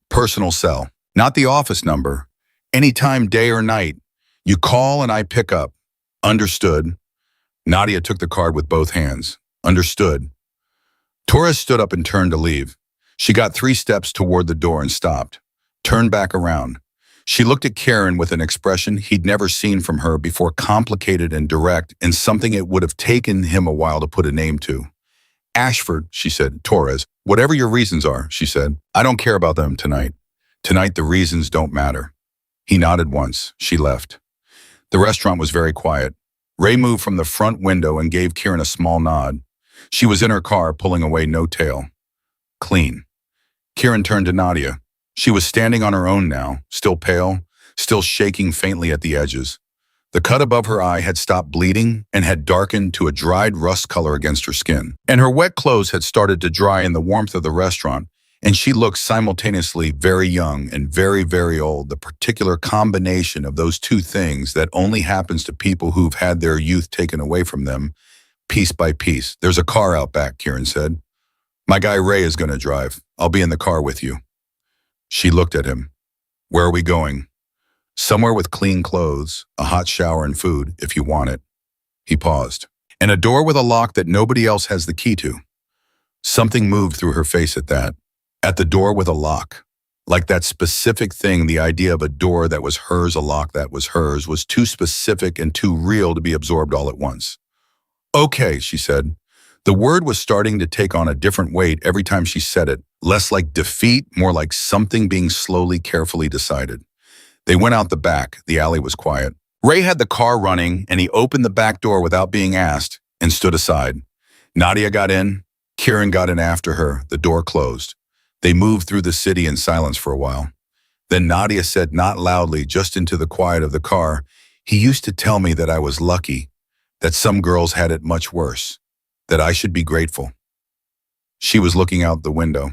"Personal cell. Not the office number. Anytime, day or night. You call and I pick up. Understood." Nadia took the card with both hands. "Understood." Torres stood up and turned to leave. She got 3 steps toward the door and stopped. Turned back around. She looked at Kieran with an expression he'd never seen from her before, complicated and direct, and something it would have taken him a while to put a name to. "Ashford," she said. "Torres, whatever your reasons are," she said. "I don't care about them tonight. Tonight the reasons don't matter." He nodded once. She left. The restaurant was very quiet. Ray moved from the front window and gave Kieran a small nod. She was in her car, pulling away no tail. Clean. Kieran turned to Nadia. She was standing on her own now, still pale, still shaking faintly at the edges. The cut above her eye had stopped bleeding and had darkened to a dried rust color against her skin. And her wet clothes had started to dry in the warmth of the restaurant, and she looked simultaneously very young and very, very old, the particular combination of those two things that only happens to people who've had their youth taken away from them, piece by piece. "There's a car out back," Kieran said. "My guy Ray is going to drive. I'll be in the car with you." She looked at him. "Where are we going?" "Somewhere with clean clothes, a hot shower and food, if you want it." He paused. "And a door with a lock that nobody else has the key to." Something moved through her face at that. At the door with a lock. Like that specific thing, the idea of a door that was hers, a lock that was hers, was too specific and too real to be absorbed all at once. "Okay," she said. The word was starting to take on a different weight every time she said it, less like defeat, more like something being slowly, carefully decided. They went out the back. The alley was quiet. Ray had the car running, and he opened the back door without being asked and stood aside. Nadia got in. Kieran got in after her. The door closed. They moved through the city in silence for a while. Then Nadia said, not loudly, just into the quiet of the car, "He used to tell me that I was lucky, that some girls had it much worse, that I should be grateful." She was looking out the window.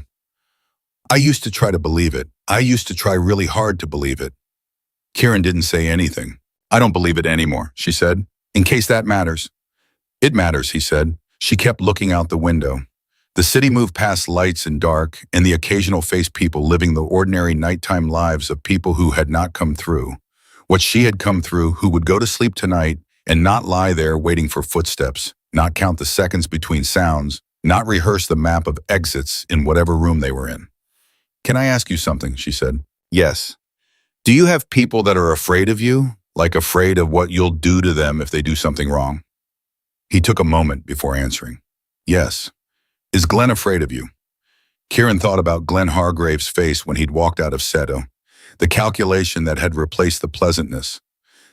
"I used to try to believe it. I used to try really hard to believe it." Kieran didn't say anything. "I don't believe it anymore," she said, "in case that matters." "It matters," he said. She kept looking out the window. The city moved past lights and dark, and the occasional faced people living the ordinary nighttime lives of people who had not come through what she had come through, who would go to sleep tonight and not lie there waiting for footsteps, not count the seconds between sounds, not rehearse the map of exits in whatever room they were in. "Can I ask you something?" she said. "Yes." "Do you have people that are afraid of you, like afraid of what you'll do to them if they do something wrong?" He took a moment before answering. "Yes." "Is Glenn afraid of you?" Kieran thought about Glenn Hargrave's face when he'd walked out of Seto, the calculation that had replaced the pleasantness,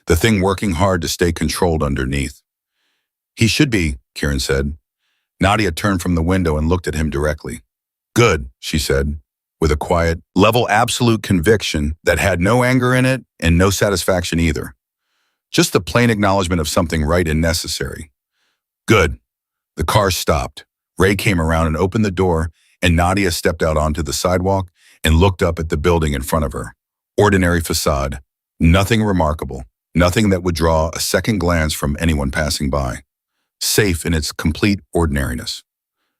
the thing working hard to stay controlled underneath. "He should be," Kieran said. Nadia turned from the window and looked at him directly. "Good," she said, with a quiet, level absolute conviction that had no anger in it and no satisfaction either. Just the plain acknowledgement of something right and necessary. Good. The car stopped. Ray came around and opened the door, and Nadia stepped out onto the sidewalk and looked up at the building in front of her. Ordinary facade. Nothing remarkable. Nothing that would draw a second glance from anyone passing by. Safe in its complete ordinariness.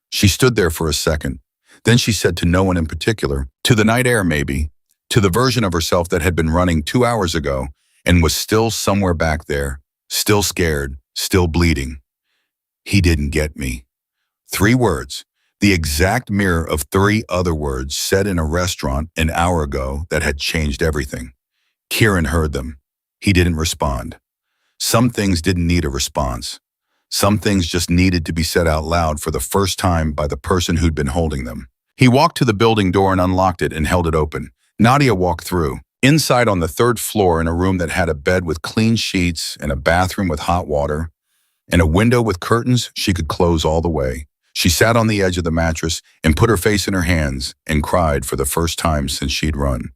She stood there for a second. Then she said to no one in particular, to the night air maybe, to the version of herself that had been running 2 hours ago and was still somewhere back there, still scared, still bleeding. He didn't get me. 3 words, the exact mirror of 3 other words said in a restaurant an hour ago that had changed everything. Kieran heard them. He didn't respond. Some things didn't need a response. Some things just needed to be said out loud for the first time by the person who'd been holding them. He walked to the building door and unlocked it and held it open. Nadia walked through. Inside on the 3rd floor in a room that had a bed with clean sheets and a bathroom with hot water and a window with curtains she could close all the way. She sat on the edge of the mattress and put her face in her hands and cried for the first time since she'd run.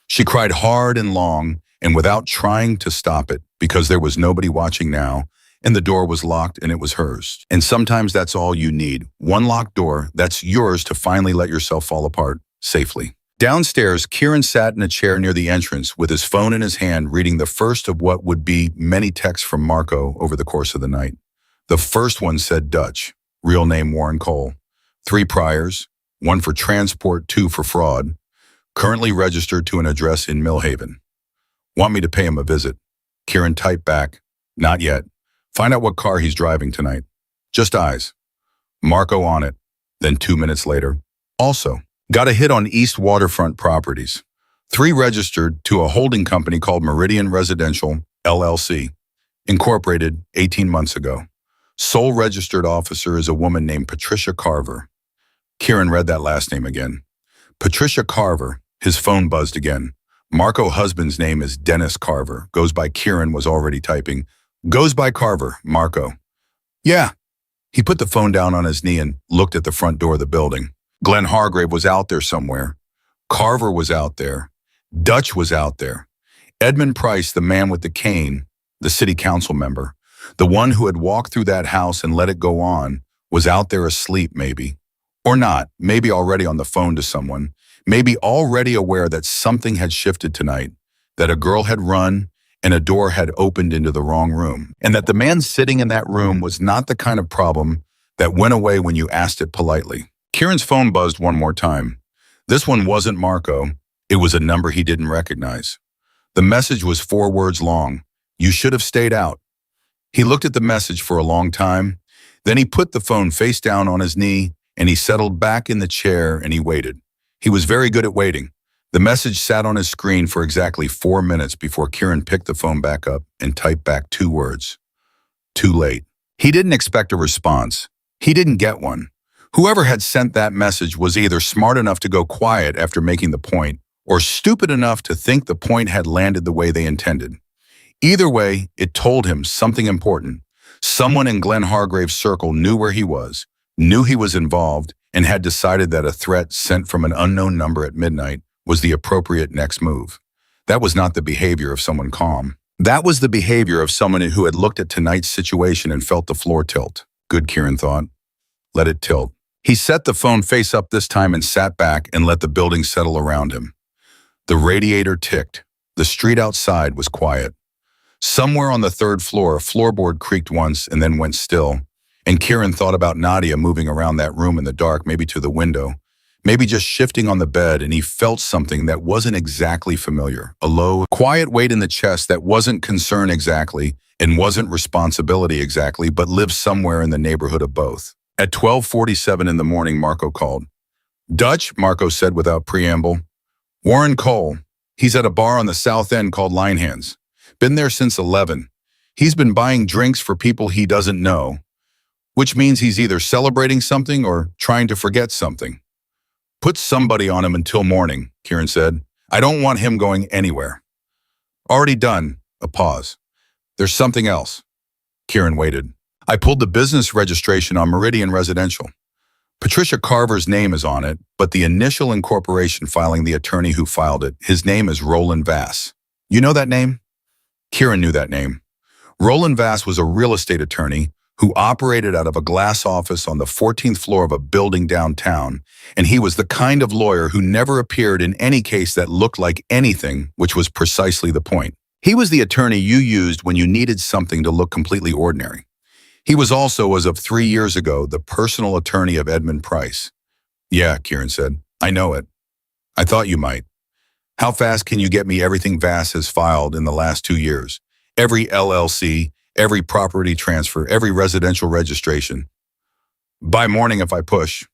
She cried hard and long and without trying to stop it because there was nobody watching now, and the door was locked and it was hers. And sometimes that's all you need. One locked door that's yours to finally let yourself fall apart safely. Downstairs, Kieran sat in a chair near the entrance with his phone in his hand, reading the first of what would be many texts from Marco over the course of the night. The first one said Dutch, real name Warren Cole. 3 priors, 1 for transport, 2 for fraud. Currently registered to an address in Millhaven. Want me to pay him a visit? Kieran typed back, not yet. Find out what car he's driving tonight. Just eyes. Marco on it. Then 2 minutes later. Also, got a hit on East Waterfront Properties. 3 registered to a holding company called Meridian Residential, LLC. Incorporated 18 months ago. Sole registered officer is a woman named Patricia Carver. Kieran read that last name again. Patricia Carver. His phone buzzed again. Marco's husband's name is Dennis Carver. Goes by Kieran was already typing. Goes by Carver, Marco. Yeah. He put the phone down on his knee and looked at the front door of the building. Glenn Hargrave was out there somewhere. Carver was out there. Dutch was out there. Edmund Price, the man with the cane, the city council member, the one who had walked through that house and let it go on, was out there asleep maybe. Or not, maybe already on the phone to someone, maybe already aware that something had shifted tonight, that a girl had run and a door had opened into the wrong room, and that the man sitting in that room was not the kind of problem that went away when you asked it politely. Kieran's phone buzzed one more time. This one wasn't Marco. It was a number he didn't recognize. The message was 4 words long. You should have stayed out. He looked at the message for a long time. Then he put the phone face down on his knee and he settled back in the chair and he waited. He was very good at waiting. The message sat on his screen for exactly 4 minutes before Kieran picked the phone back up and typed back 2 words. Too late. He didn't expect a response. He didn't get one. Whoever had sent that message was either smart enough to go quiet after making the point or stupid enough to think the point had landed the way they intended. Either way, it told him something important. Someone in Glenn Hargrave's circle knew where he was, knew he was involved, and had decided that a threat sent from an unknown number at midnight was the appropriate next move. That was not the behavior of someone calm. That was the behavior of someone who had looked at tonight's situation and felt the floor tilt. Good, Kieran thought. Let it tilt. He set the phone face up this time and sat back and let the building settle around him. The radiator ticked. The street outside was quiet. Somewhere on the 3rd floor, a floorboard creaked once and then went still, and Kieran thought about Nadia moving around that room in the dark, maybe to the window, maybe just shifting on the bed, and he felt something that wasn't exactly familiar, a low, quiet weight in the chest that wasn't concern exactly and wasn't responsibility exactly, but lived somewhere in the neighborhood of both. At 12:47 in the morning, Marco called. Dutch, Marco said without preamble. Warren Cole. He's at a bar on the south end called Linehands. Been there since 11. He's been buying drinks for people he doesn't know, which means he's either celebrating something or trying to forget something. Put somebody on him until morning, Kieran said. I don't want him going anywhere. Already done. A pause. There's something else. Kieran waited. I pulled the business registration on Meridian Residential. Patricia Carver's name is on it, but the initial incorporation filing the attorney who filed it, his name is Roland Vass. You know that name? Kieran knew that name. Roland Vass was a real estate attorney who operated out of a glass office on the 14th floor of a building downtown, and he was the kind of lawyer who never appeared in any case that looked like anything, which was precisely the point. He was the attorney you used when you needed something to look completely ordinary. He was also, as of 3 years ago, the personal attorney of Edmund Price. Yeah, Kieran said. I know it. I thought you might. How fast can you get me everything Vass has filed in the last 2 years? Every LLC, every property transfer, every residential registration. By morning if I push.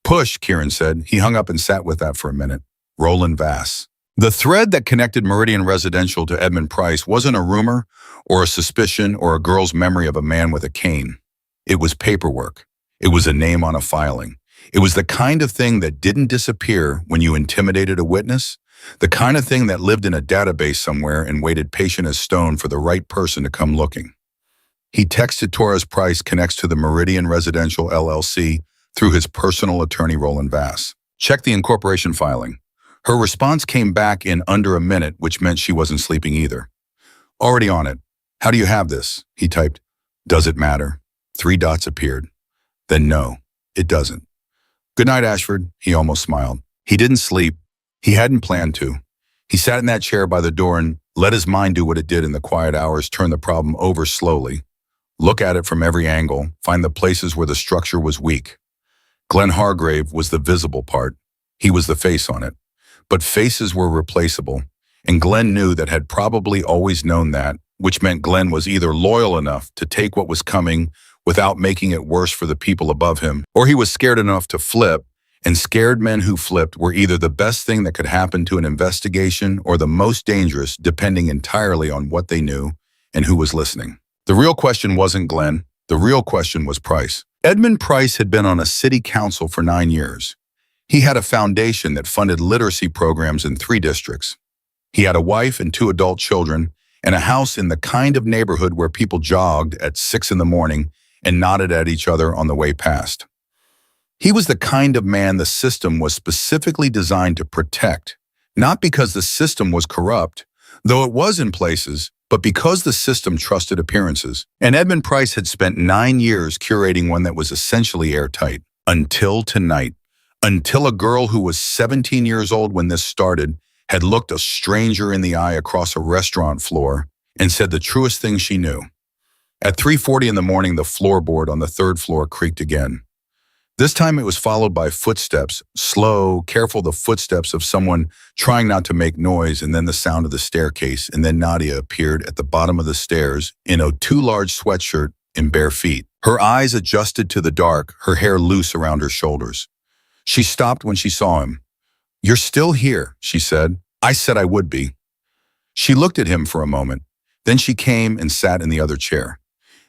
Push, Kieran said. He hung up and sat with that for a minute. Roland Vass. The thread that connected Meridian Residential to Edmund Price wasn't a rumor or a suspicion or a girl's memory of a man with a cane. It was paperwork. It was a name on a filing. It was the kind of thing that didn't disappear when you intimidated a witness, the kind of thing that lived in a database somewhere and waited patient as stone for the right person to come looking. He texted Torres Price connects to the Meridian Residential LLC through his personal attorney Roland Vass. Check the incorporation filing. Her response came back in under a minute, which meant she wasn't sleeping either. Already on it. How do you have this? He typed. Does it matter? 3 dots appeared. Then no, it doesn't. Good night, Ashford. He almost smiled. He didn't sleep. He hadn't planned to. He sat in that chair by the door and let his mind do what it did in the quiet hours, turn the problem over slowly, look at it from every angle, find the places where the structure was weak. Glenn Hargrave was the visible part. He was the face on it. But faces were replaceable, and Glenn knew that, had probably always known that, which meant Glenn was either loyal enough to take what was coming without making it worse for the people above him, or he was scared enough to flip, and scared men who flipped were either the best thing that could happen to an investigation or the most dangerous, depending entirely on what they knew and who was listening. The real question wasn't Glenn. The real question was Price. Edmund Price had been on a city council for 9 years. He had a foundation that funded literacy programs in 3 districts. He had a wife and 2 adult children and a house in the kind of neighborhood where people jogged at 6 in the morning and nodded at each other on the way past. He was the kind of man the system was specifically designed to protect, not because the system was corrupt, though it was in places, but because the system trusted appearances. And Edmund Price had spent 9 years curating one that was essentially airtight. Until tonight. Until a girl who was 17 years old when this started had looked a stranger in the eye across a restaurant floor and said the truest thing she knew. At 3:40 in the morning, the floorboard on the 3rd floor creaked again. This time it was followed by footsteps, slow, careful, the footsteps of someone trying not to make noise, and then the sound of the staircase, and then Nadia appeared at the bottom of the stairs in a too large sweatshirt and bare feet. Her eyes adjusted to the dark, her hair loose around her shoulders. She stopped when she saw him. "You're still here," she said. "I said I would be." She looked at him for a moment. Then she came and sat in the other chair.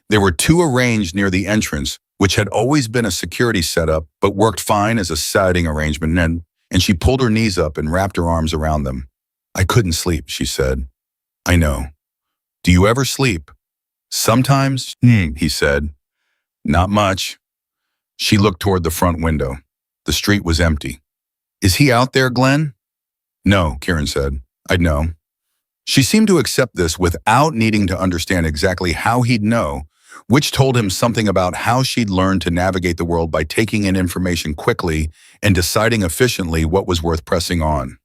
There were 2 arranged near the entrance, which had always been a security setup, but worked fine as a siding arrangement, and she pulled her knees up and wrapped her arms around them. "I couldn't sleep," she said. "I know. Do you ever sleep?" "Sometimes," he said. "Not much." She looked toward the front window. The street was empty. "Is he out there, Glenn?" "No," Kieran said. "I'd know." She seemed to accept this without needing to understand exactly how he'd know, which told him something about how she'd learned to navigate the world by taking in information quickly and deciding efficiently what was worth pressing on.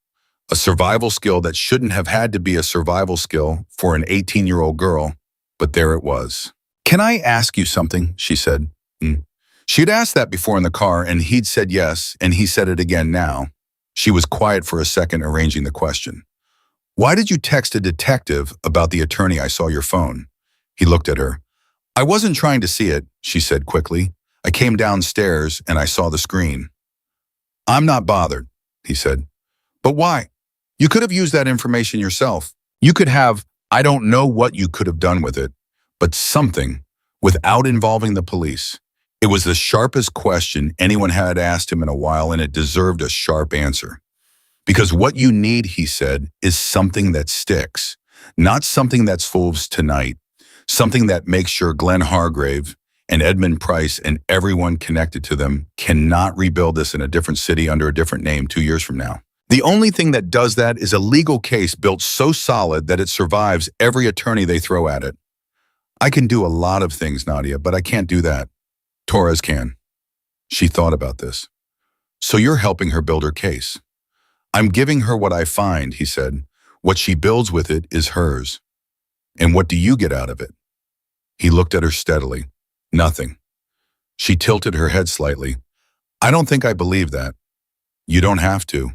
A survival skill that shouldn't have had to be a survival skill for an 18-year-old girl, but there it was. "Can I ask you something?" she said. She'd asked that before in the car, and he'd said yes, and he said it again now. She was quiet for a second, arranging the question. "Why did you text a detective about the attorney I saw your phone?" He looked at her. "I wasn't trying to see it," she said quickly. "I came downstairs and I saw the screen." "I'm not bothered," he said. "But why? You could have used that information yourself. You could have, I don't know what you could have done with it, but something, without involving the police." It was the sharpest question anyone had asked him in a while, and it deserved a sharp answer. "Because what you need," he said, "is something that sticks, not something that's fools tonight, something that makes sure Glenn Hargrave and Edmund Price and everyone connected to them cannot rebuild this in a different city under a different name 2 years from now. The only thing that does that is a legal case built so solid that it survives every attorney they throw at it." I can do a lot of things, Nadia, but I can't do that. Torres can. She thought about this. So you're helping her build her case. I'm giving her what I find, he said. What she builds with it is hers. And what do you get out of it? He looked at her steadily. Nothing. She tilted her head slightly. I don't think I believe that. You don't have to.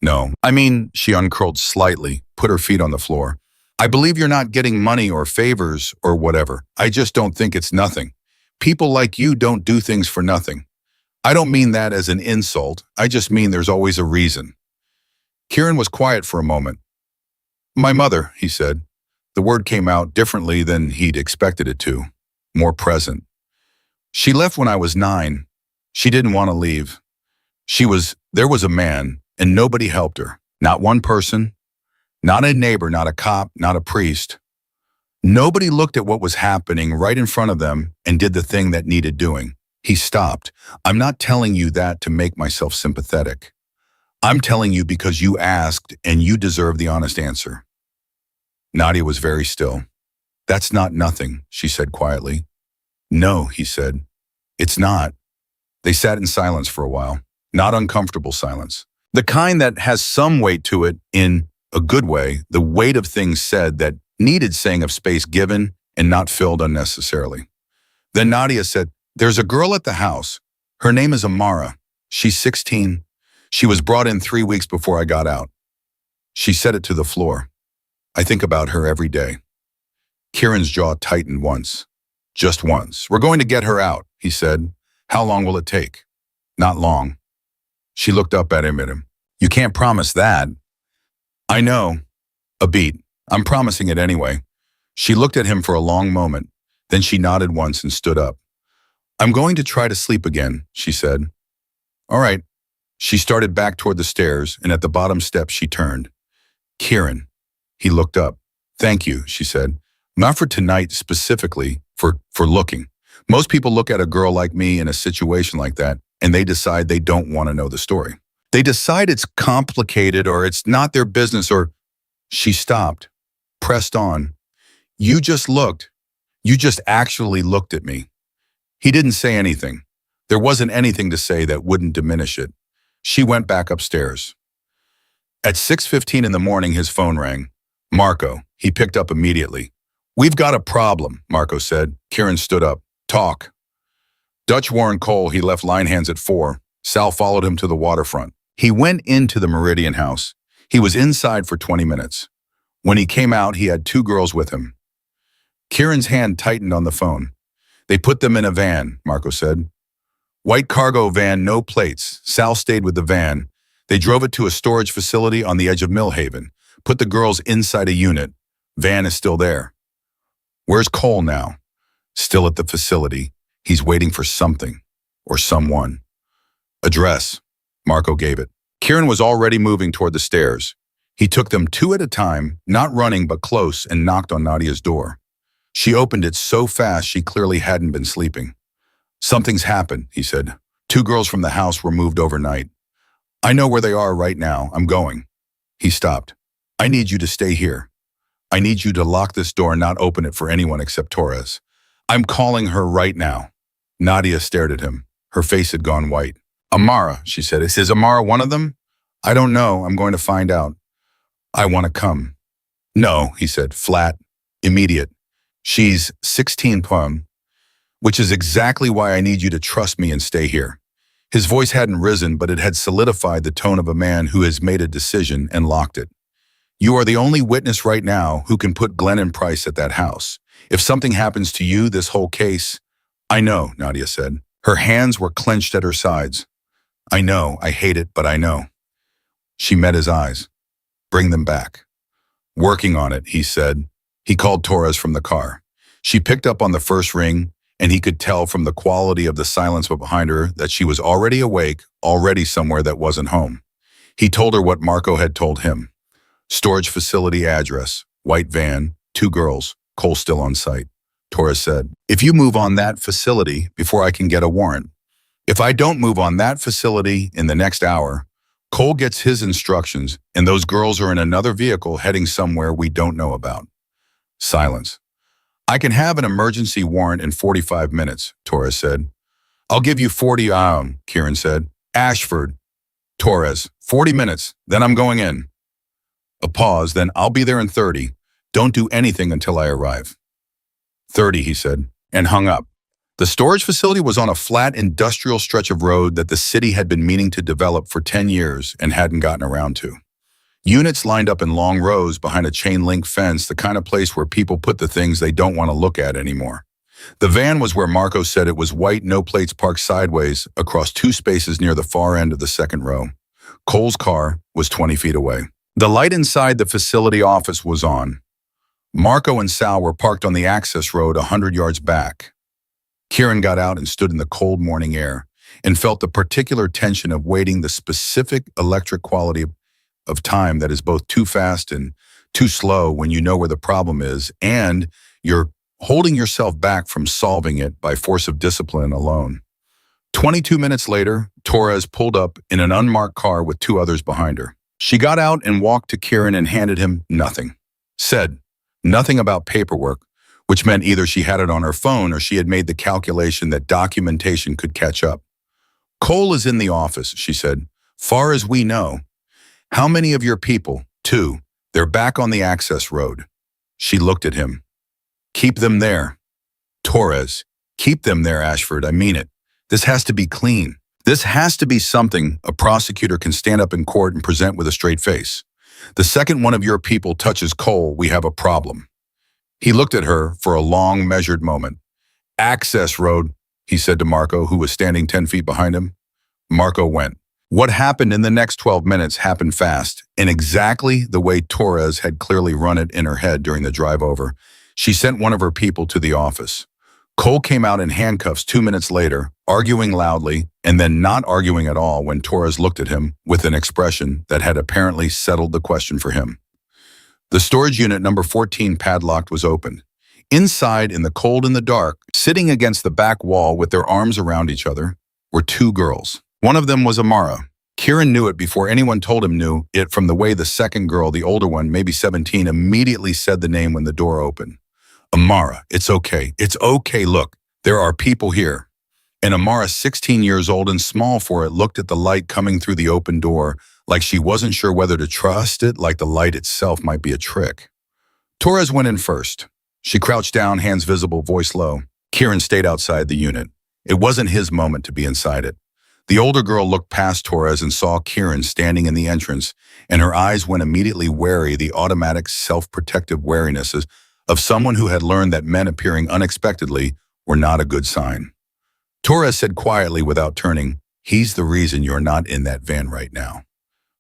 No. I mean, she uncurled slightly, put her feet on the floor. I believe you're not getting money or favors or whatever. I just don't think it's nothing. People like you don't do things for nothing. I don't mean that as an insult. I just mean there's always a reason. Kieran was quiet for a moment. My mother, he said. The word came out differently than he'd expected it to, more present. She left when I was 9. She didn't want to leave. There was a man, and nobody helped her. Not one person, not a neighbor, not a cop, not a priest. Nobody looked at what was happening right in front of them and did the thing that needed doing. He stopped. I'm not telling you that to make myself sympathetic. I'm telling you because you asked and you deserve the honest answer. Nadia was very still. That's not nothing, she said quietly. No, he said. It's not. They sat in silence for a while, not uncomfortable silence. The kind that has some weight to it in a good way, the weight of things said that needed saying of space given and not filled unnecessarily. Then Nadia said, there's a girl at the house. Her name is Amara. She's 16. She was brought in 3 weeks before I got out. She said it to the floor. I think about her every day. Kieran's jaw tightened once. Just once. We're going to get her out, he said. How long will it take? Not long. She looked up at him. You can't promise that. I know. A beat. I'm promising it anyway. She looked at him for a long moment. Then she nodded once and stood up. I'm going to try to sleep again, she said. All right. She started back toward the stairs, and at the bottom step she turned. Kieran. He looked up. Thank you, she said. Not for tonight specifically, for looking. Most people look at a girl like me in a situation like that, and they decide they don't want to know the story. They decide it's complicated or it's not their business or... She stopped, pressed on. You just looked. You just actually looked at me. He didn't say anything. There wasn't anything to say that wouldn't diminish it. She went back upstairs. At 6:15 in the morning, his phone rang. Marco. He picked up immediately. We've got a problem, Marco said. Kieran stood up. Talk. Dutch Warren Cole, he left line hands at 4. Sal followed him to the waterfront. He went into the Meridian house. He was inside for 20 minutes. When he came out, he had 2 girls with him. Kieran's hand tightened on the phone. They put them in a van, Marco said. White cargo van, no plates. Sal stayed with the van. They drove it to a storage facility on the edge of Millhaven. Put the girls inside a unit. Van is still there. Where's Cole now? Still at the facility. He's waiting for something or someone. Address. Marco gave it. Kieran was already moving toward the stairs. He took them 2 at a time, not running but close, and knocked on Nadia's door. She opened it so fast she clearly hadn't been sleeping. Something's happened, he said. 2 girls from the house were moved overnight. I know where they are right now. I'm going. He stopped. I need you to stay here. I need you to lock this door and not open it for anyone except Torres. I'm calling her right now. Nadia stared at him. Her face had gone white. Amara, she said. Is Amara one of them? I don't know. I'm going to find out. I want to come. No, he said, flat, immediate. She's 16 plum, which is exactly why I need you to trust me and stay here. His voice hadn't risen, but it had solidified the tone of a man who has made a decision and locked it. You are the only witness right now who can put Glenn and Price at that house. If something happens to you, this whole case... I know, Nadia said. Her hands were clenched at her sides. I know, I hate it, but I know. She met his eyes. Bring them back. Working on it, he said. He called Torres from the car. She picked up on the first ring, and he could tell from the quality of the silence behind her that she was already awake, already somewhere that wasn't home. He told her what Marco had told him. Storage facility address, white van, 2 girls, Cole still on site. Torres said, if you move on that facility before I can get a warrant. If I don't move on that facility in the next hour, Cole gets his instructions and those girls are in another vehicle heading somewhere we don't know about. Silence. I can have an emergency warrant in 45 minutes, Torres said. I'll give you 40, Kieran said. Ashford, Torres, 40 minutes, then I'm going in. A pause, then I'll be there in 30. Don't do anything until I arrive. 30, he said, and hung up. The storage facility was on a flat industrial stretch of road that the city had been meaning to develop for 10 years and hadn't gotten around to. Units lined up in long rows behind a chain-link fence, the kind of place where people put the things they don't want to look at anymore. The van was where Marco said it was white, no plates, parked sideways across two spaces near the far end of the second row. Cole's car was 20 feet away. The light inside the facility office was on. Marco and Sal were parked on the access road 100 yards back. Kieran got out and stood in the cold morning air and felt the particular tension of waiting, the specific electric quality of time that is both too fast and too slow when you know where the problem is, and you're holding yourself back from solving it by force of discipline alone. 22 minutes later, Torres pulled up in an unmarked car with two others behind her. She got out and walked to Kieran and handed him nothing. Said nothing about paperwork, which meant either she had it on her phone or she had made the calculation that documentation could catch up. Cole is in the office, she said. Far as we know. How many of your people? 2. They're back on the access road. She looked at him. Keep them there. Torres, keep them there, Ashford. I mean it. This has to be clean. This has to be something a prosecutor can stand up in court and present with a straight face. The second one of your people touches Cole, we have a problem. He looked at her for a long, measured moment. Access road, he said to Marco, who was standing 10 feet behind him. Marco went. What happened in the next 12 minutes happened fast, in exactly the way Torres had clearly run it in her head during the drive over. She sent one of her people to the office. Cole came out in handcuffs 2 minutes later, arguing loudly, and then not arguing at all when Torres looked at him with an expression that had apparently settled the question for him. The storage unit number 14 padlocked was opened. Inside, in the cold and the dark, sitting against the back wall with their arms around each other, were two girls. One of them was Amara. Kieran knew it before anyone told him knew it from the way the second girl, the older one, maybe 17, immediately said the name when the door opened. Amara, it's okay. It's okay. Look, there are people here. And Amara, 16 years old and small for it, looked at the light coming through the open door like she wasn't sure whether to trust it, like the light itself might be a trick. Torres went in first. She crouched down, hands visible, voice low. Kieran stayed outside the unit. It wasn't his moment to be inside it. The older girl looked past Torres and saw Kieran standing in the entrance, and her eyes went immediately wary, the automatic self-protective wariness of someone who had learned that men appearing unexpectedly were not a good sign. Torres said quietly without turning, "He's the reason you're not in that van right now."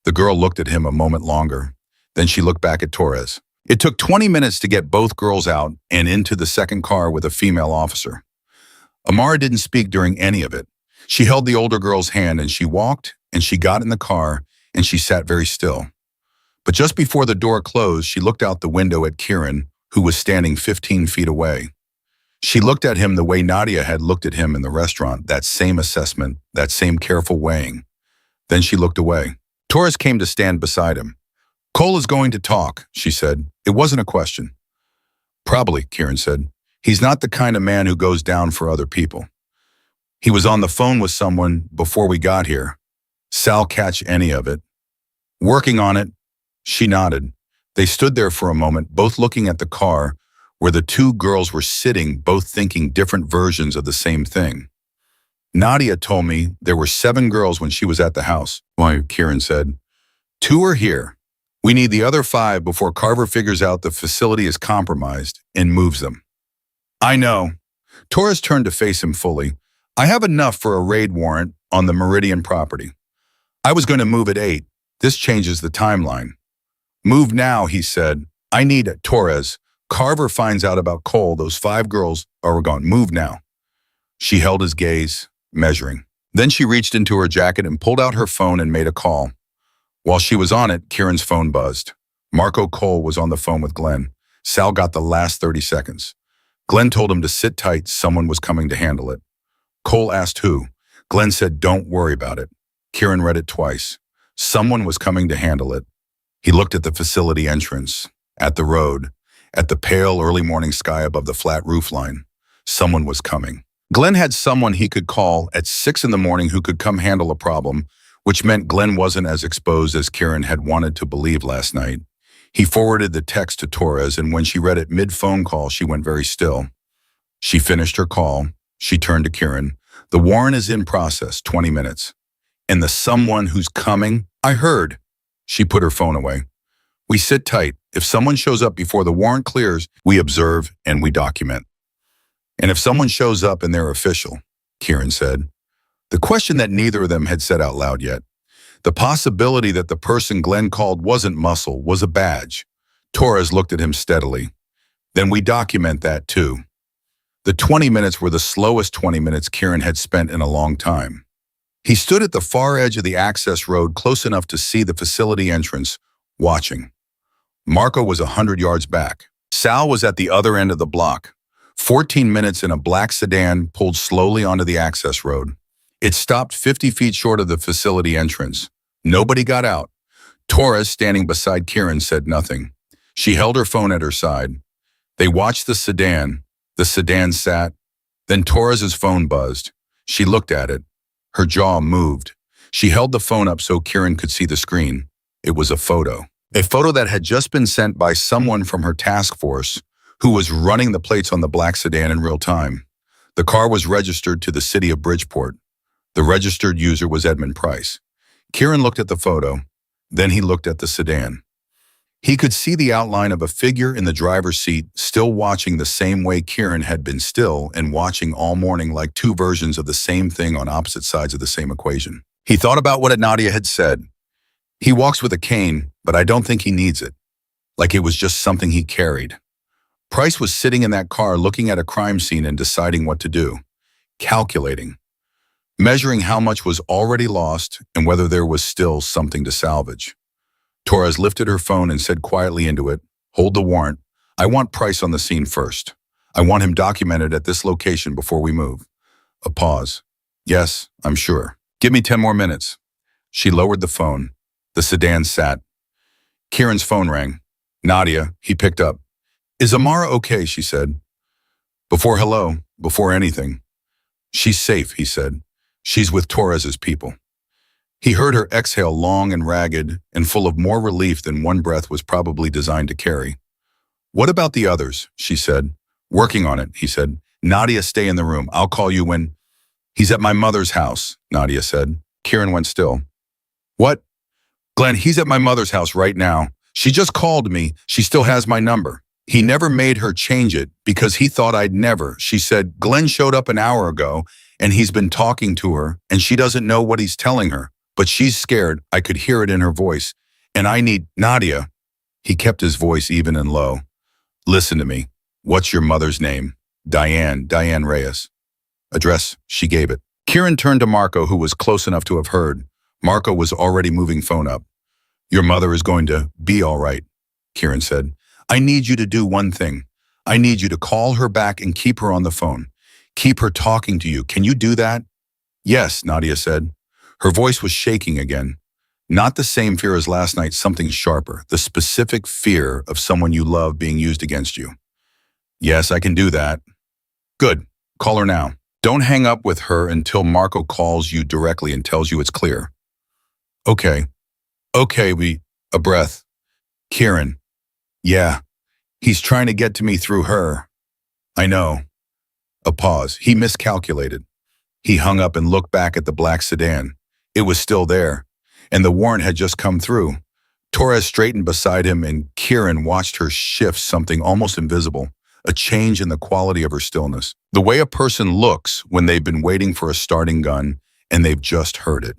The girl looked at him a moment longer. Then she looked back at Torres. It took 20 minutes to get both girls out and into the second car with a female officer. Amara didn't speak during any of it. She held the older girl's hand and she walked and she got in the car and she sat very still. But just before the door closed, she looked out the window at Kieran, who was standing 15 feet away. She looked at him the way Nadia had looked at him in the restaurant, that same assessment, that same careful weighing. Then she looked away. Torres came to stand beside him. Cole is going to talk, she said. It wasn't a question. Probably, Kieran said. He's not the kind of man who goes down for other people. He was on the phone with someone before we got here. Sal catch any of it. Working on it. She nodded. They stood there for a moment, both looking at the car where the two girls were sitting, both thinking different versions of the same thing. Nadia told me there were 7 girls when she was at the house. Why, Kieran said. 2 are here. We need the other 5 before Carver figures out the facility is compromised and moves them. I know. Torres turned to face him fully. I have enough for a raid warrant on the Meridian property. I was going to move at 8. This changes the timeline. Move now, he said. I need it, Torres. Carver finds out about Cole. Those 5 girls are gone. Move now. She held his gaze, measuring. Then she reached into her jacket and pulled out her phone and made a call. While she was on it, Kieran's phone buzzed. Marco Cole was on the phone with Glenn. Sal got the last 30 seconds. Glenn told him to sit tight. Someone was coming to handle it. Cole asked who. Glenn said, don't worry about it. Kieran read it twice. Someone was coming to handle it. He looked at the facility entrance, at the road, at the pale early morning sky above the flat roofline. Someone was coming. Glenn had someone he could call at 6 in the morning who could come handle a problem, which meant Glenn wasn't as exposed as Kieran had wanted to believe last night. He forwarded the text to Torres, and when she read it mid-phone call, she went very still. She finished her call. She turned to Kieran. The warrant is in process, 20 minutes. And the someone who's coming, I heard. She put her phone away. We sit tight. If someone shows up before the warrant clears, we observe and we document. And if someone shows up and they're official, Kieran said. The question that neither of them had said out loud yet. The possibility that the person Glenn called wasn't muscle was a badge. Torres looked at him steadily. Then we document that too. The 20 minutes were the slowest 20 minutes Kieran had spent in a long time. He stood at the far edge of the access road close enough to see the facility entrance, watching. Marco was 100 yards back. Sal was at the other end of the block. 14 minutes in a black sedan pulled slowly onto the access road. It stopped 50 feet short of the facility entrance. Nobody got out. Torres, standing beside Kieran, said nothing. She held her phone at her side. They watched the sedan. The sedan sat. Then Torres's phone buzzed. She looked at it. Her jaw moved. She held the phone up so Kieran could see the screen. It was a photo. A photo that had just been sent by someone from her task force who was running the plates on the black sedan in real time. The car was registered to the city of Bridgeport. The registered user was Edmund Price. Kieran looked at the photo. Then he looked at the sedan. He could see the outline of a figure in the driver's seat, still watching the same way Kieran had been still and watching all morning, like two versions of the same thing on opposite sides of the same equation. He thought about what Nadia had said. He walks with a cane, but I don't think he needs it. Like it was just something he carried. Price was sitting in that car looking at a crime scene and deciding what to do. Calculating. Measuring how much was already lost and whether there was still something to salvage. Torres lifted her phone and said quietly into it, "Hold the warrant. I want Price on the scene first. I want him documented at this location before we move." A pause. "Yes, I'm sure. Give me 10 more minutes." She lowered the phone. The sedan sat. Kieran's phone rang. Nadia, he picked up. "Is Amara okay?" she said. Before anything. "She's safe," he said. "She's with Torres's people." He heard her exhale, long and ragged and full of more relief than one breath was probably designed to carry. "What about the others?" she said. "Working on it," he said. "Nadia, stay in the room. I'll call you when—" "He's at my mother's house," Nadia said. Kieran went still. "What?" "Glenn, he's at my mother's house right now. She just called me. She still has my number. He never made her change it because he thought I'd never." She said, "Glenn showed up an hour ago and he's been talking to her and she doesn't know what he's telling her. But she's scared." I could hear it in her voice. "And I need Nadia." He kept his voice even and low. "Listen to me. What's your mother's name?" Diane Reyes." "Address," she gave it. Kieran turned to Marco, who was close enough to have heard. Marco was already moving phone up. "Your mother is going to be all right," Kieran said. "I need you to do one thing. I need you to call her back and keep her on the phone. Keep her talking to you. Can you do that?" "Yes," Nadia said. Her voice was shaking again. Not the same fear as last night, something sharper, the specific fear of someone you love being used against you. "Yes, I can do that." "Good. Call her now. Don't hang up with her until Marco calls you directly and tells you it's clear." Okay, a breath. "Kieran. Yeah, he's trying to get to me through her." "I know." A pause. He miscalculated. He hung up and looked back at the black sedan. It was still there, and the warrant had just come through. Torres straightened beside him, and Kieran watched her shift something almost invisible, a change in the quality of her stillness. The way a person looks when they've been waiting for a starting gun and they've just heard it.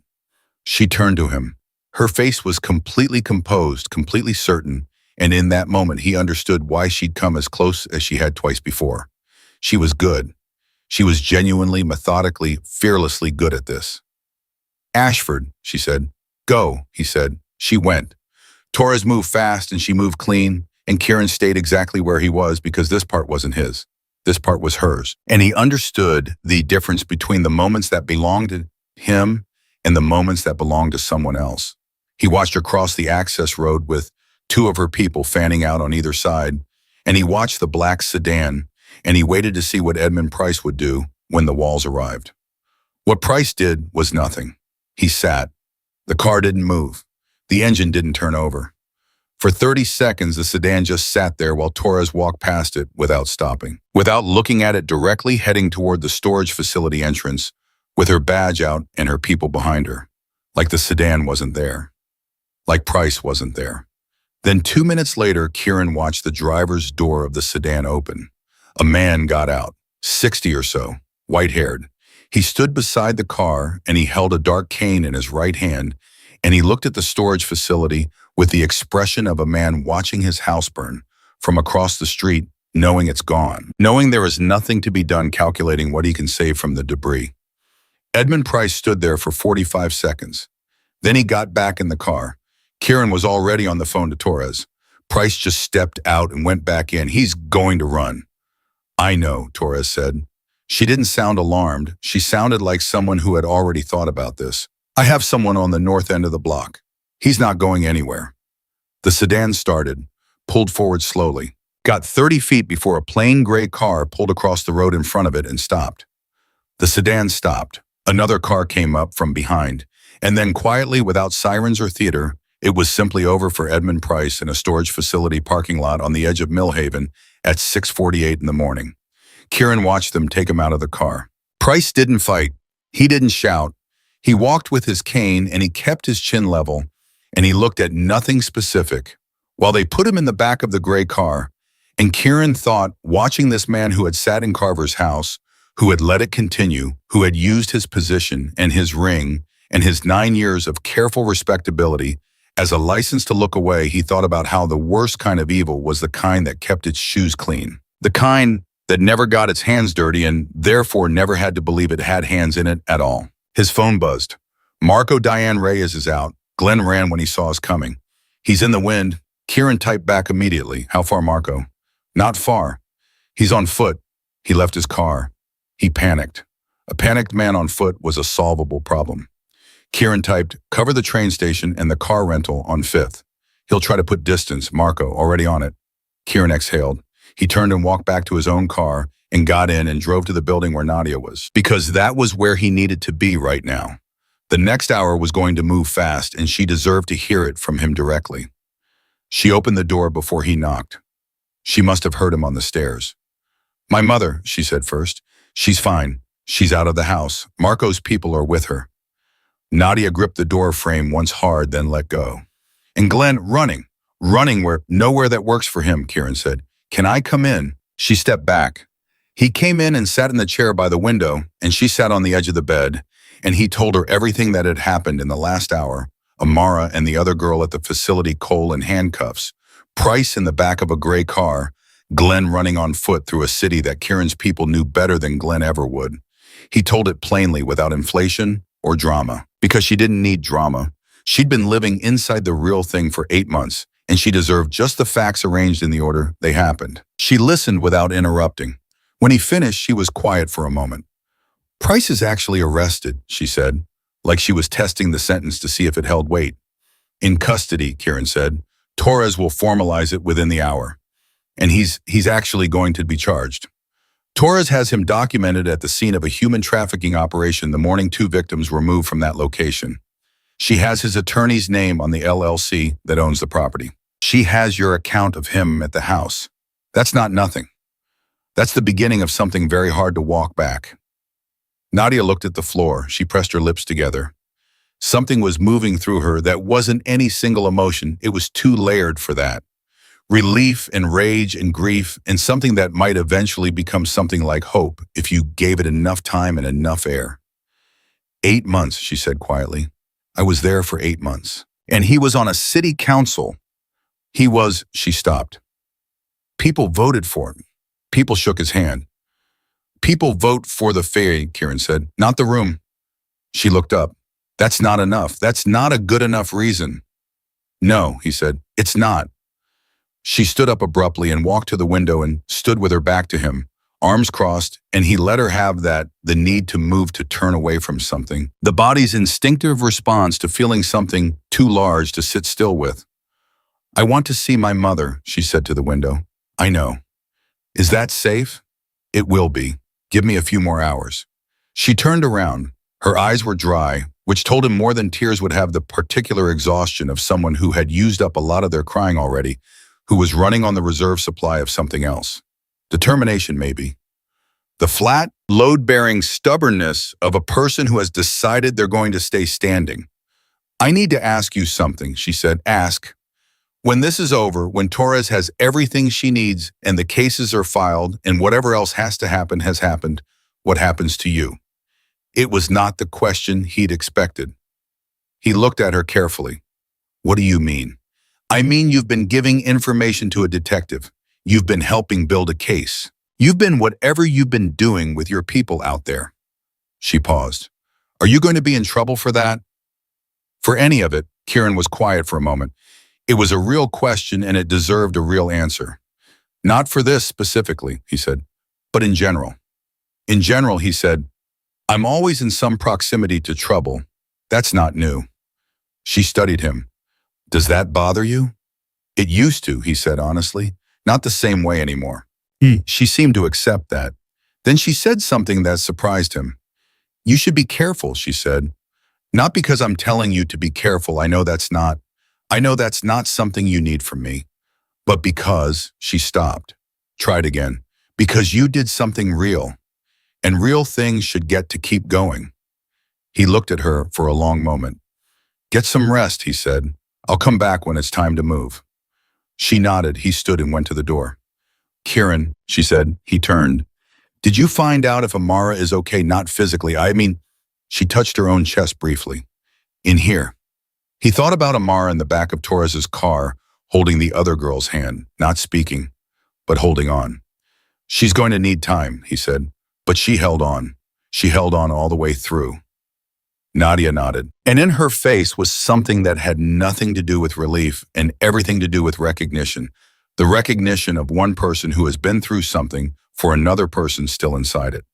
She turned to him. Her face was completely composed, completely certain, and in that moment he understood why she'd come as close as she had twice before. She was good. She was genuinely, methodically, fearlessly good at this. "Ashford," she said. "Go," he said. She went. Torres moved fast and she moved clean, and Kieran stayed exactly where he was because this part wasn't his. This part was hers. And he understood the difference between the moments that belonged to him and the moments that belonged to someone else. He watched her cross the access road with two of her people fanning out on either side, and he watched the black sedan, and he waited to see what Edmund Price would do when the walls arrived. What Price did was nothing. He sat. The car didn't move. The engine didn't turn over. For 30 seconds, the sedan just sat there while Torres walked past it without stopping. Without looking at it directly, heading toward the storage facility entrance, with her badge out and her people behind her. Like the sedan wasn't there. Like Price wasn't there. Then 2 minutes later, Kieran watched the driver's door of the sedan open. A man got out, 60 or so, white-haired. He stood beside the car and he held a dark cane in his right hand, and he looked at the storage facility with the expression of a man watching his house burn from across the street, knowing it's gone, knowing there is nothing to be done, calculating what he can save from the debris. Edmund Price stood there for 45 seconds. Then he got back in the car. Kieran was already on the phone to Torres. Price just stepped out and went back in. He's going to run. I know, Torres said. She didn't sound alarmed. She sounded like someone who had already thought about this. I have someone on the north end of the block. He's not going anywhere. The sedan started, pulled forward slowly, got 30 feet before a plain gray car pulled across the road in front of it and stopped. The sedan stopped. Another car came up from behind, and then quietly, without sirens or theater, it was simply over for Edmund Price in a storage facility parking lot on the edge of Millhaven at 6:48 in the morning. Kieran watched them take him out of the car. Price didn't fight. He didn't shout. He walked with his cane and he kept his chin level, and he looked at nothing specific while they put him in the back of the gray car. And Kieran thought, watching this man who had sat in Carver's house, who had let it continue, who had used his position and his ring and his 9 years of careful respectability as a license to look away, he thought about how the worst kind of evil was the kind that kept its shoes clean. The kind that never got its hands dirty and therefore never had to believe it had hands in it at all. His phone buzzed. Marco Diane Reyes is out. Glenn ran when he saw us coming. He's in the wind. Kieran typed back immediately. How far, Marco? Not far. He's on foot. He left his car. He panicked. A panicked man on foot was a solvable problem. Kieran typed, cover the train station and the car rental on 5th. He'll try to put distance. Marco, already on it. Kieran exhaled. He turned and walked back to his own car and got in and drove to the building where Nadia was, because that was where he needed to be right now. The next hour was going to move fast, and she deserved to hear it from him directly. She opened the door before he knocked. She must have heard him on the stairs. My mother, she said first. She's fine. She's out of the house. Marco's people are with her. Nadia gripped the door frame once hard, then let go. And Glenn, running where nowhere that works for him, Kieran said. Can I come in? She stepped back. He came in and sat in the chair by the window, and she sat on the edge of the bed, and he told her everything that had happened in the last hour. Amara and the other girl at the facility, Cole in handcuffs, Price in the back of a gray car, Glenn running on foot through a city that Kieran's people knew better than Glenn ever would. He told it plainly, without inflation or drama, because she didn't need drama. She'd been living inside the real thing for 8 months, and she deserved just the facts arranged in the order they happened. She listened without interrupting. When he finished, she was quiet for a moment. Price is actually arrested, she said, like she was testing the sentence to see if it held weight. In custody, Kieran said. Torres will formalize it within the hour. And he's actually going to be charged. Torres has him documented at the scene of a human trafficking operation the morning 2 victims were moved from that location. She has his attorney's name on the LLC that owns the property. She has your account of him at the house. That's not nothing. That's the beginning of something very hard to walk back. Nadia looked at the floor. She pressed her lips together. Something was moving through her that wasn't any single emotion. It was too layered for that. Relief and rage and grief, and something that might eventually become something like hope if you gave it enough time and enough air. 8 months, she said quietly. I was there for 8 months. And he was on a city council. She stopped. People voted for him. People shook his hand. People vote for the fairy, Kieran said, not the room. She looked up. That's not enough. That's not a good enough reason. No, he said, it's not. She stood up abruptly and walked to the window and stood with her back to him, arms crossed, and he let her have the need to move, to turn away from something. The body's instinctive response to feeling something too large to sit still with. I want to see my mother, she said to the window. I know. Is that safe? It will be. Give me a few more hours. She turned around. Her eyes were dry, which told him more than tears would have the particular exhaustion of someone who had used up a lot of their crying already, who was running on the reserve supply of something else. Determination, maybe. The flat, load-bearing stubbornness of a person who has decided they're going to stay standing. I need to ask you something, she said. Ask. When this is over, when Torres has everything she needs and the cases are filed and whatever else has to happen has happened, what happens to you? It was not the question he'd expected. He looked at her carefully. What do you mean? I mean you've been giving information to a detective. You've been helping build a case. You've been whatever you've been doing with your people out there. She paused. Are you going to be in trouble for that? For any of it, Kieran was quiet for a moment. It was a real question and it deserved a real answer. Not for this specifically, he said, but in general. In general, he said, I'm always in some proximity to trouble. That's not new. She studied him. Does that bother you? It used to, he said honestly. Not the same way anymore. She seemed to accept that. Then she said something that surprised him. You should be careful, she said. Not because I'm telling you to be careful, I know that's not something you need from me. But because, she stopped. Tried again. Because you did something real. And real things should get to keep going. He looked at her for a long moment. Get some rest, he said. I'll come back when it's time to move. She nodded. He stood and went to the door. Kieran, she said. He turned. Did you find out if Amara is okay? Not physically. She touched her own chest briefly. In here. He thought about Amara in the back of Torres's car, holding the other girl's hand, not speaking, but holding on. She's going to need time, he said, but she held on. She held on all the way through. Nadia nodded, and in her face was something that had nothing to do with relief and everything to do with recognition. The recognition of one person who has been through something for another person still inside it.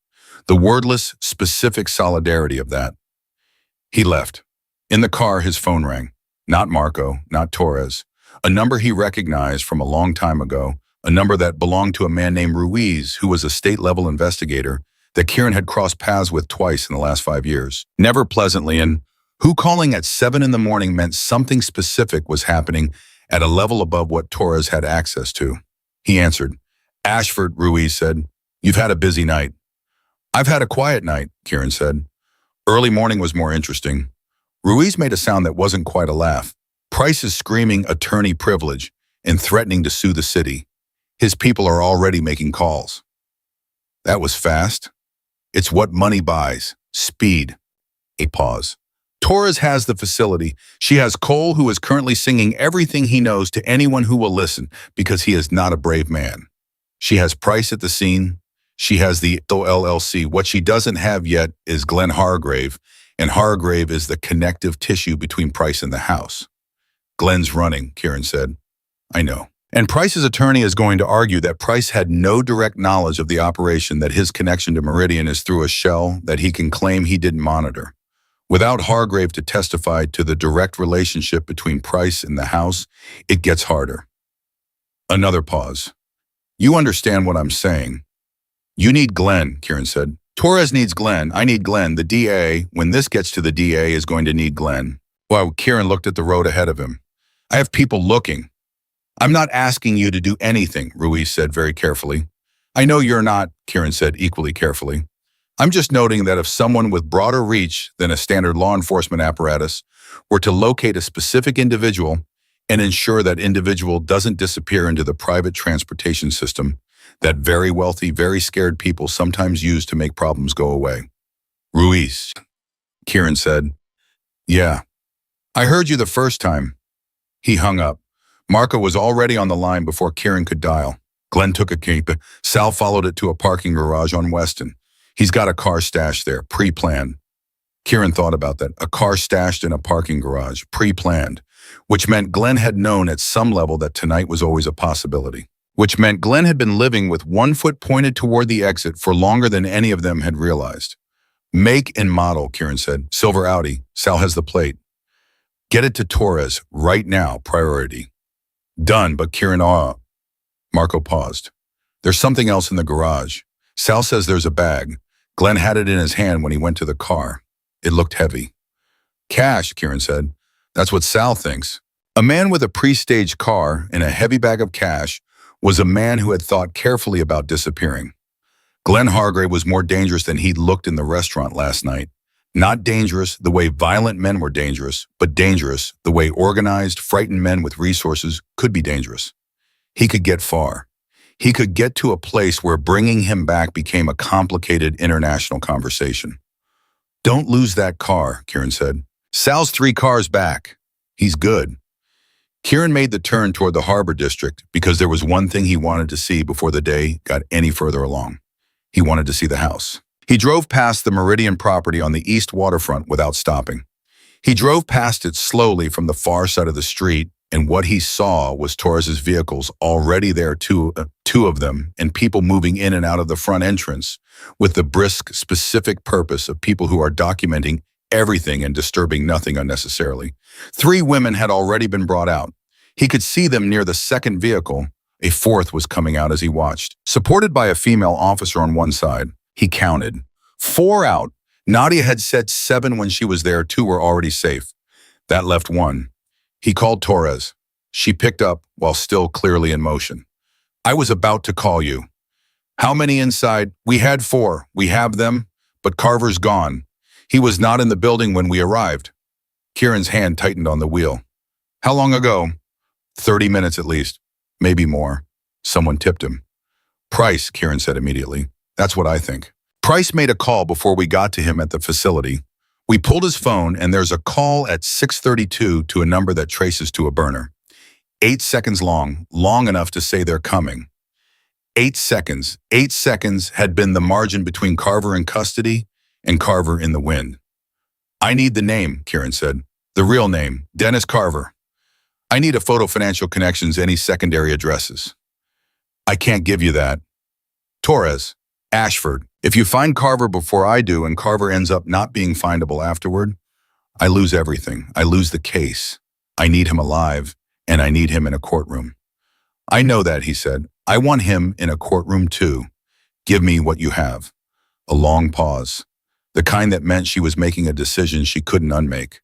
The wordless, specific solidarity of that. He left. In the car, his phone rang. Not Marco, not Torres. A number he recognized from a long time ago, a number that belonged to a man named Ruiz, who was a state-level investigator that Kieran had crossed paths with twice in the last 5 years. Never pleasantly, and who calling at 7 in the morning meant something specific was happening at a level above what Torres had access to. He answered. Ashford, Ruiz said. You've had a busy night. I've had a quiet night, Kieran said. Early morning was more interesting. Ruiz made a sound that wasn't quite a laugh. Price is screaming attorney privilege and threatening to sue the city. His people are already making calls. That was fast. It's what money buys. Speed. A pause. Torres has the facility. She has Cole, who is currently singing everything he knows to anyone who will listen because he is not a brave man. She has Price at the scene. She has the LLC. What she doesn't have yet is Glenn Hargrave, and Hargrave is the connective tissue between Price and the house. Glenn's running, Kieran said. I know. And Price's attorney is going to argue that Price had no direct knowledge of the operation, that his connection to Meridian is through a shell that he can claim he didn't monitor. Without Hargrave to testify to the direct relationship between Price and the house, it gets harder. Another pause. You understand what I'm saying. You need Glenn, Kieran said. Torres needs Glenn. I need Glenn. The DA, when this gets to the DA, is going to need Glenn. While Kieran looked at the road ahead of him. I have people looking. I'm not asking you to do anything, Ruiz said very carefully. I know you're not, Kieran said equally carefully. I'm just noting that if someone with broader reach than a standard law enforcement apparatus were to locate a specific individual and ensure that individual doesn't disappear into the private transportation system that very wealthy, very scared people sometimes use to make problems go away. Ruiz, Kieran said. Yeah. I heard you the first time. He hung up. Marco was already on the line before Kieran could dial. Glenn took a cape. Sal followed it to a parking garage on Weston. He's got a car stashed there, pre-planned. Kieran thought about that. A car stashed in a parking garage, pre-planned, which meant Glenn had known at some level that tonight was always a possibility, which meant Glenn had been living with one foot pointed toward the exit for longer than any of them had realized. Make and model, Kieran said. Silver Audi. Sal has the plate. Get it to Torres right now, priority. Done, but Kieran, Marco paused. There's something else in the garage. Sal says there's a bag. Glenn had it in his hand when he went to the car. It looked heavy. Cash, Kieran said. That's what Sal thinks. A man with a pre-staged car and a heavy bag of cash was a man who had thought carefully about disappearing. Glenn Hargrave was more dangerous than he'd looked in the restaurant last night. Not dangerous the way violent men were dangerous, but dangerous the way organized, frightened men with resources could be dangerous. He could get far. He could get to a place where bringing him back became a complicated international conversation. Don't lose that car, Kieran said. Sal's 3 cars back. He's good. Kieran made the turn toward the Harbor District because there was one thing he wanted to see before the day got any further along. He wanted to see the house. He drove past the Meridian property on the east waterfront without stopping. He drove past it slowly from the far side of the street, and what he saw was Torres's vehicles already there, two of them, and people moving in and out of the front entrance with the brisk, specific purpose of people who are documenting everything and disturbing nothing unnecessarily. 3 women had already been brought out. He could see them near the second vehicle. A 4th was coming out as he watched. Supported by a female officer on one side, he counted. 4 out. Nadia had said 7 when she was there. 2 were already safe. That left 1. He called Torres. She picked up while still clearly in motion. I was about to call you. How many inside? We had 4. We have them, but Carver's gone. He was not in the building when we arrived. Kieran's hand tightened on the wheel. How long ago? 30 minutes at least. Maybe more. Someone tipped him. Price, Kieran said immediately. That's what I think. Price made a call before we got to him at the facility. We pulled his phone and there's a call at 6:32 to a number that traces to a burner. 8 seconds long, long enough to say they're coming. 8 seconds. 8 seconds had been the margin between Carver in custody and Carver in the wind. I need the name, Kieran said. The real name, Dennis Carver. I need a photo, financial connections, any secondary addresses. I can't give you that. Torres, Ashford. If you find Carver before I do and Carver ends up not being findable afterward, I lose everything. I lose the case. I need him alive, and I need him in a courtroom. I know that, he said. I want him in a courtroom too. Give me what you have. A long pause. The kind that meant she was making a decision she couldn't unmake.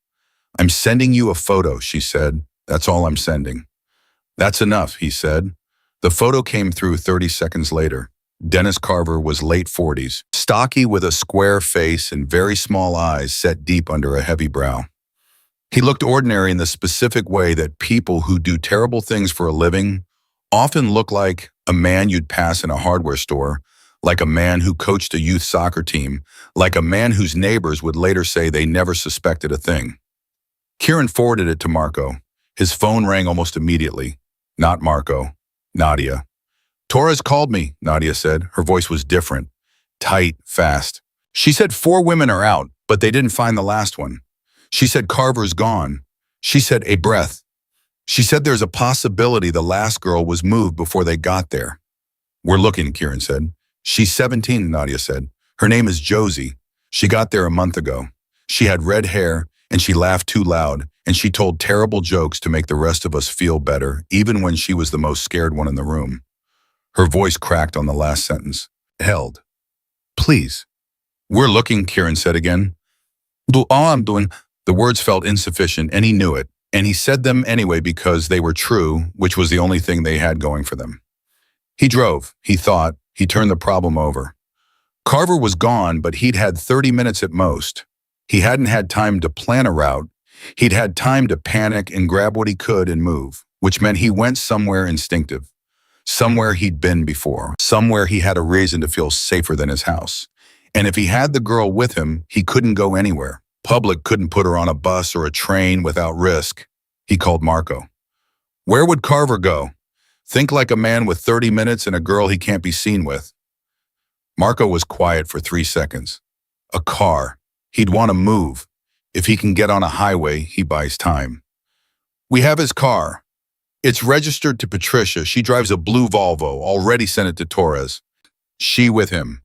I'm sending you a photo, she said. That's all I'm sending. That's enough, he said. The photo came through 30 seconds later. Dennis Carver was late 40s, stocky with a square face and very small eyes set deep under a heavy brow. He looked ordinary in the specific way that people who do terrible things for a living often look, like a man you'd pass in a hardware store, like a man who coached a youth soccer team, like a man whose neighbors would later say they never suspected a thing. Kieran forwarded it to Marco. His phone rang almost immediately. Not Marco. Nadia. Torres called me, Nadia said. Her voice was different. Tight, fast. She said 4 women are out, but they didn't find the last one. She said Carver's gone. She said a breath. She said there's a possibility the last girl was moved before they got there. We're looking, Kieran said. She's 17, Nadia said. Her name is Josie. She got there a month ago. She had red hair, and she laughed too loud, and she told terrible jokes to make the rest of us feel better, even when she was the most scared one in the room. Her voice cracked on the last sentence. Held. Please. We're looking, Kieran said again. Do all I'm doing. The words felt insufficient, and he knew it, and he said them anyway because they were true, which was the only thing they had going for them. He drove, he thought. He turned the problem over. Carver was gone, but he'd had 30 minutes at most. He hadn't had time to plan a route. He'd had time to panic and grab what he could and move, which meant he went somewhere instinctive, somewhere he'd been before, somewhere he had a reason to feel safer than his house. And if he had the girl with him, he couldn't go anywhere. Public couldn't put her on a bus or a train without risk. He called Marco. Where would Carver go? Think like a man with 30 minutes and a girl he can't be seen with. Marco was quiet for 3 seconds. A car. He'd want to move. If he can get on a highway, he buys time. We have his car. It's registered to Patricia. She drives a blue Volvo. Already sent it to Torres. She with him.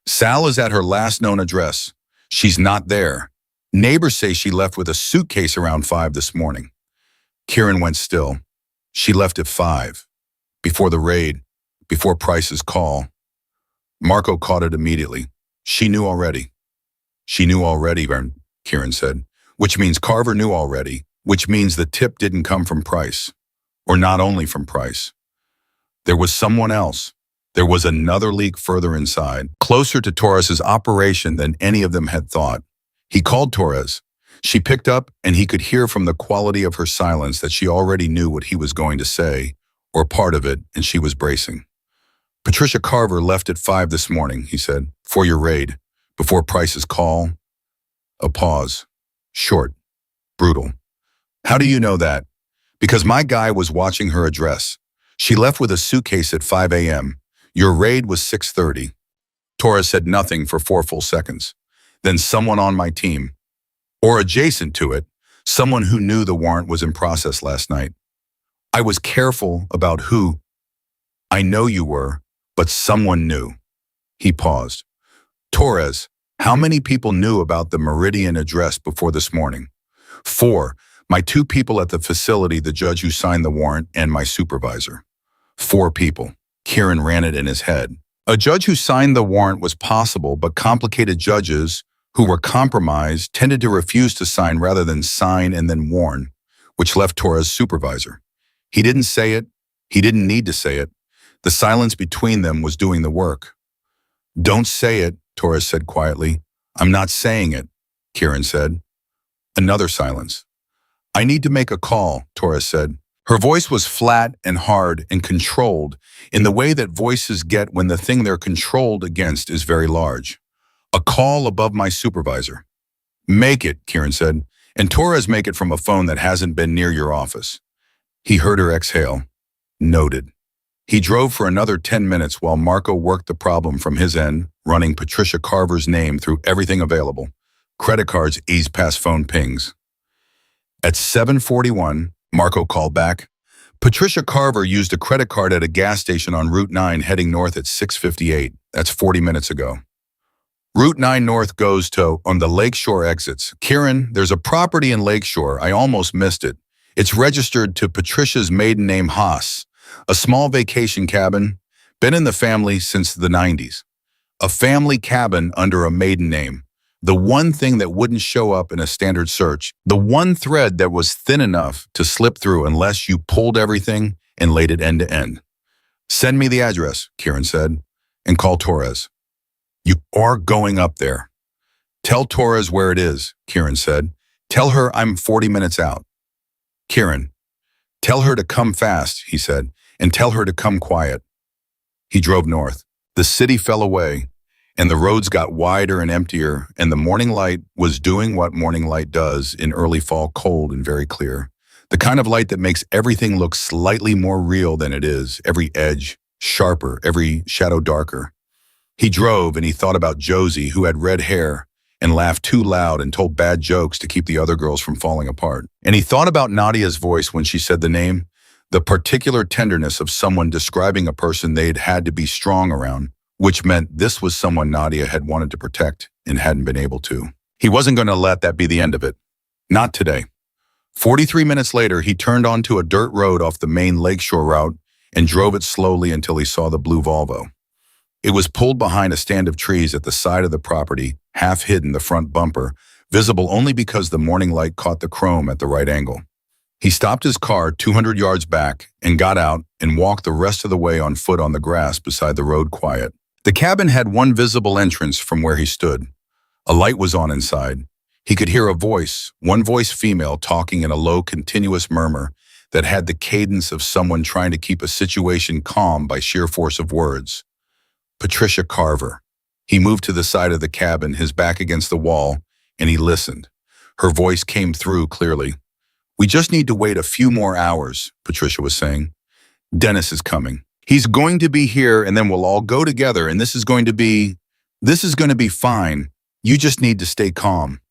Sal is at her last known address. She's not there. Neighbors say she left with a suitcase around 5 this morning. Kieran went still. She left at 5. Before the raid, before Price's call. Marco caught it immediately. She knew already. She knew already, Kieran said. Which means Carver knew already, which means the tip didn't come from Price. Or not only from Price. There was someone else. There was another leak further inside, closer to Torres's operation than any of them had thought. He called Torres. She picked up, and he could hear from the quality of her silence that she already knew what he was going to say, or part of it, and she was bracing. Patricia Carver left at 5 this morning, he said, for your raid, before Price's call. A pause. Short. Brutal. How do you know that? Because my guy was watching her address. She left with a suitcase at 5 a.m. Your raid was 6:30. Torres said nothing for 4 full seconds. Then someone on my team, or adjacent to it, someone who knew the warrant was in process last night. I was careful about who. I know you were, but someone knew. He paused. Torres, how many people knew about the Meridian address before this morning? 4. My 2 people at the facility, the judge who signed the warrant, and my supervisor. 4 people. Kieran ran it in his head. A judge who signed the warrant was possible, but complicated judges who were compromised tended to refuse to sign rather than sign and then warn, which left Torres supervisor. He didn't say it. He didn't need to say it. The silence between them was doing the work. Don't say it, Torres said quietly. I'm not saying it, Kieran said. Another silence. I need to make a call, Torres said. Her voice was flat and hard and controlled in the way that voices get when the thing they're controlled against is very large. A call above my supervisor. Make it, Kieran said, and Torres make it from a phone that hasn't been near your office. He heard her exhale. Noted. He drove for another 10 minutes while Marco worked the problem from his end, running Patricia Carver's name through everything available. Credit cards eased past phone pings. At 7:41, Marco called back. Patricia Carver used a credit card at a gas station on Route 9 heading north at 6:58. That's 40 minutes ago. Route 9 North goes to on the Lakeshore exits. Kieran, there's a property in Lakeshore. I almost missed it. It's registered to Patricia's maiden name Haas. A small vacation cabin. Been in the family since the 90s. A family cabin under a maiden name. The one thing that wouldn't show up in a standard search. The one thread that was thin enough to slip through unless you pulled everything and laid it end to end. Send me the address, Kieran said, and call Torres. You are going up there. Tell Torres where it is, Kieran said. Tell her I'm 40 minutes out. Kieran, tell her to come fast, he said, and tell her to come quiet. He drove north. The city fell away, and the roads got wider and emptier, and the morning light was doing what morning light does in early fall, cold and very clear. The kind of light that makes everything look slightly more real than it is, every edge sharper, every shadow darker. He drove and he thought about Josie, who had red hair and laughed too loud and told bad jokes to keep the other girls from falling apart. And he thought about Nadia's voice when she said the name, the particular tenderness of someone describing a person they'd had to be strong around, which meant this was someone Nadia had wanted to protect and hadn't been able to. He wasn't going to let that be the end of it. Not today. 43 minutes later, he turned onto a dirt road off the main Lakeshore route and drove it slowly until he saw the blue Volvo. It was pulled behind a stand of trees at the side of the property, half hidden the front bumper, visible only because the morning light caught the chrome at the right angle. He stopped his car 200 yards back and got out and walked the rest of the way on foot on the grass beside the road quiet. The cabin had one visible entrance from where he stood. A light was on inside. He could hear a voice, one voice female, talking in a low, continuous murmur that had the cadence of someone trying to keep a situation calm by sheer force of words. Patricia Carver. He moved to the side of the cabin, his back against the wall, and he listened. Her voice came through clearly. We just need to wait a few more hours, Patricia was saying. Dennis is coming. He's going to be here, and then we'll all go together, and this is going to be fine. You just need to stay calm.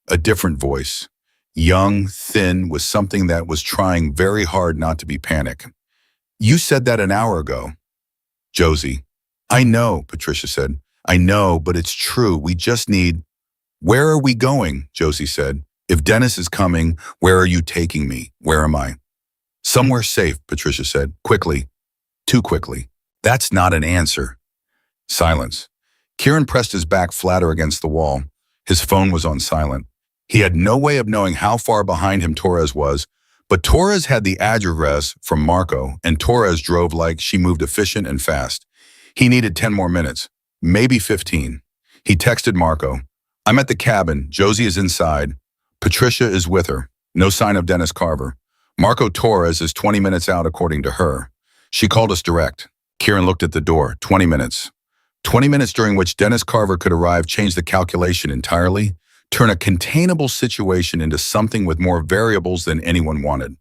A different voice. Young, thin, with something that was trying very hard not to be panic. You said that an hour ago. Josie. I know, Patricia said. I know, but it's true. We just need... Where are we going? Josie said. If Dennis is coming, where are you taking me? Where am I? Somewhere safe, Patricia said. Quickly. Too quickly. That's not an answer. Silence. Kieran pressed his back flatter against the wall. His phone was on silent. He had no way of knowing how far behind him Torres was, but Torres had the address from Marco, and Torres drove like she moved efficient and fast. He needed 10 more minutes, maybe 15. He texted Marco, "I'm at the cabin. Josie is inside. Patricia is with her. No sign of Dennis Carver. Marco Torres is 20 minutes out according to her. She called us direct." Kieran looked at the door. 20 minutes. 20 minutes during which Dennis Carver could arrive changed the calculation entirely, turn a containable situation into something with more variables than anyone wanted.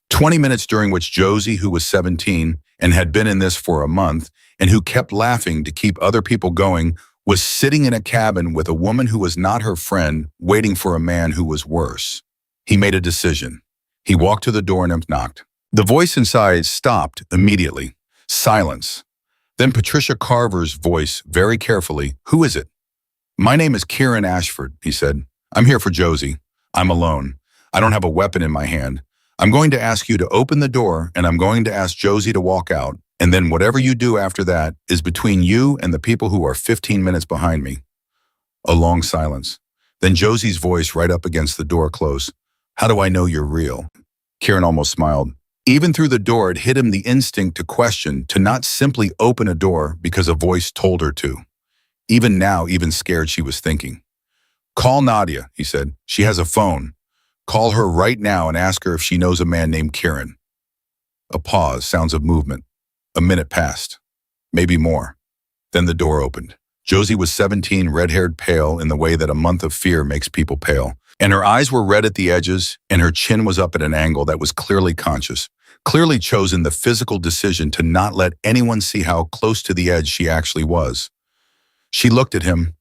20 minutes during which Josie, who was 17 and had been in this for a month and who kept laughing to keep other people going, was sitting in a cabin with a woman who was not her friend, waiting for a man who was worse. He made a decision. He walked to the door and knocked. The voice inside stopped immediately. Silence. Then Patricia Carver's voice, very carefully, "Who is it?" "My name is Kieran Ashford," he said. "I'm here for Josie. I'm alone. I don't have a weapon in my hand. I'm going to ask you to open the door, and I'm going to ask Josie to walk out, and then whatever you do after that is between you and the people who are 15 minutes behind me." A long silence. Then Josie's voice right up against the door close. "How do I know you're real?" Kieran almost smiled. Even through the door, it hit him the instinct to question, to not simply open a door because a voice told her to. Even now, even scared, she was thinking. "Call Nadia," he said. "She has a phone. Call her right now and ask her if she knows a man named Kieran." A pause, sounds of movement. A minute passed. Maybe more. Then the door opened. Josie was 17, red-haired, pale in the way that a month of fear makes people pale. And her eyes were red at the edges, and her chin was up at an angle that was clearly conscious. Clearly chosen the physical decision to not let anyone see how close to the edge she actually was. She looked at him.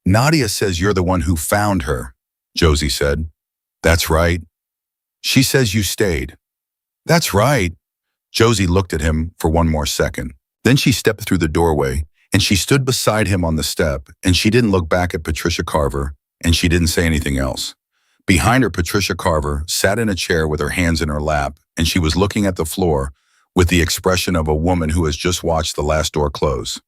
"Nadia says you're the one who found her," Josie said. "That's right." "She says you stayed." "That's right." Josie looked at him for one more second. Then she stepped through the doorway, and she stood beside him on the step, and she didn't look back at Patricia Carver, and she didn't say anything else. Behind her, Patricia Carver sat in a chair with her hands in her lap, and she was looking at the floor with the expression of a woman who has just watched the last door close.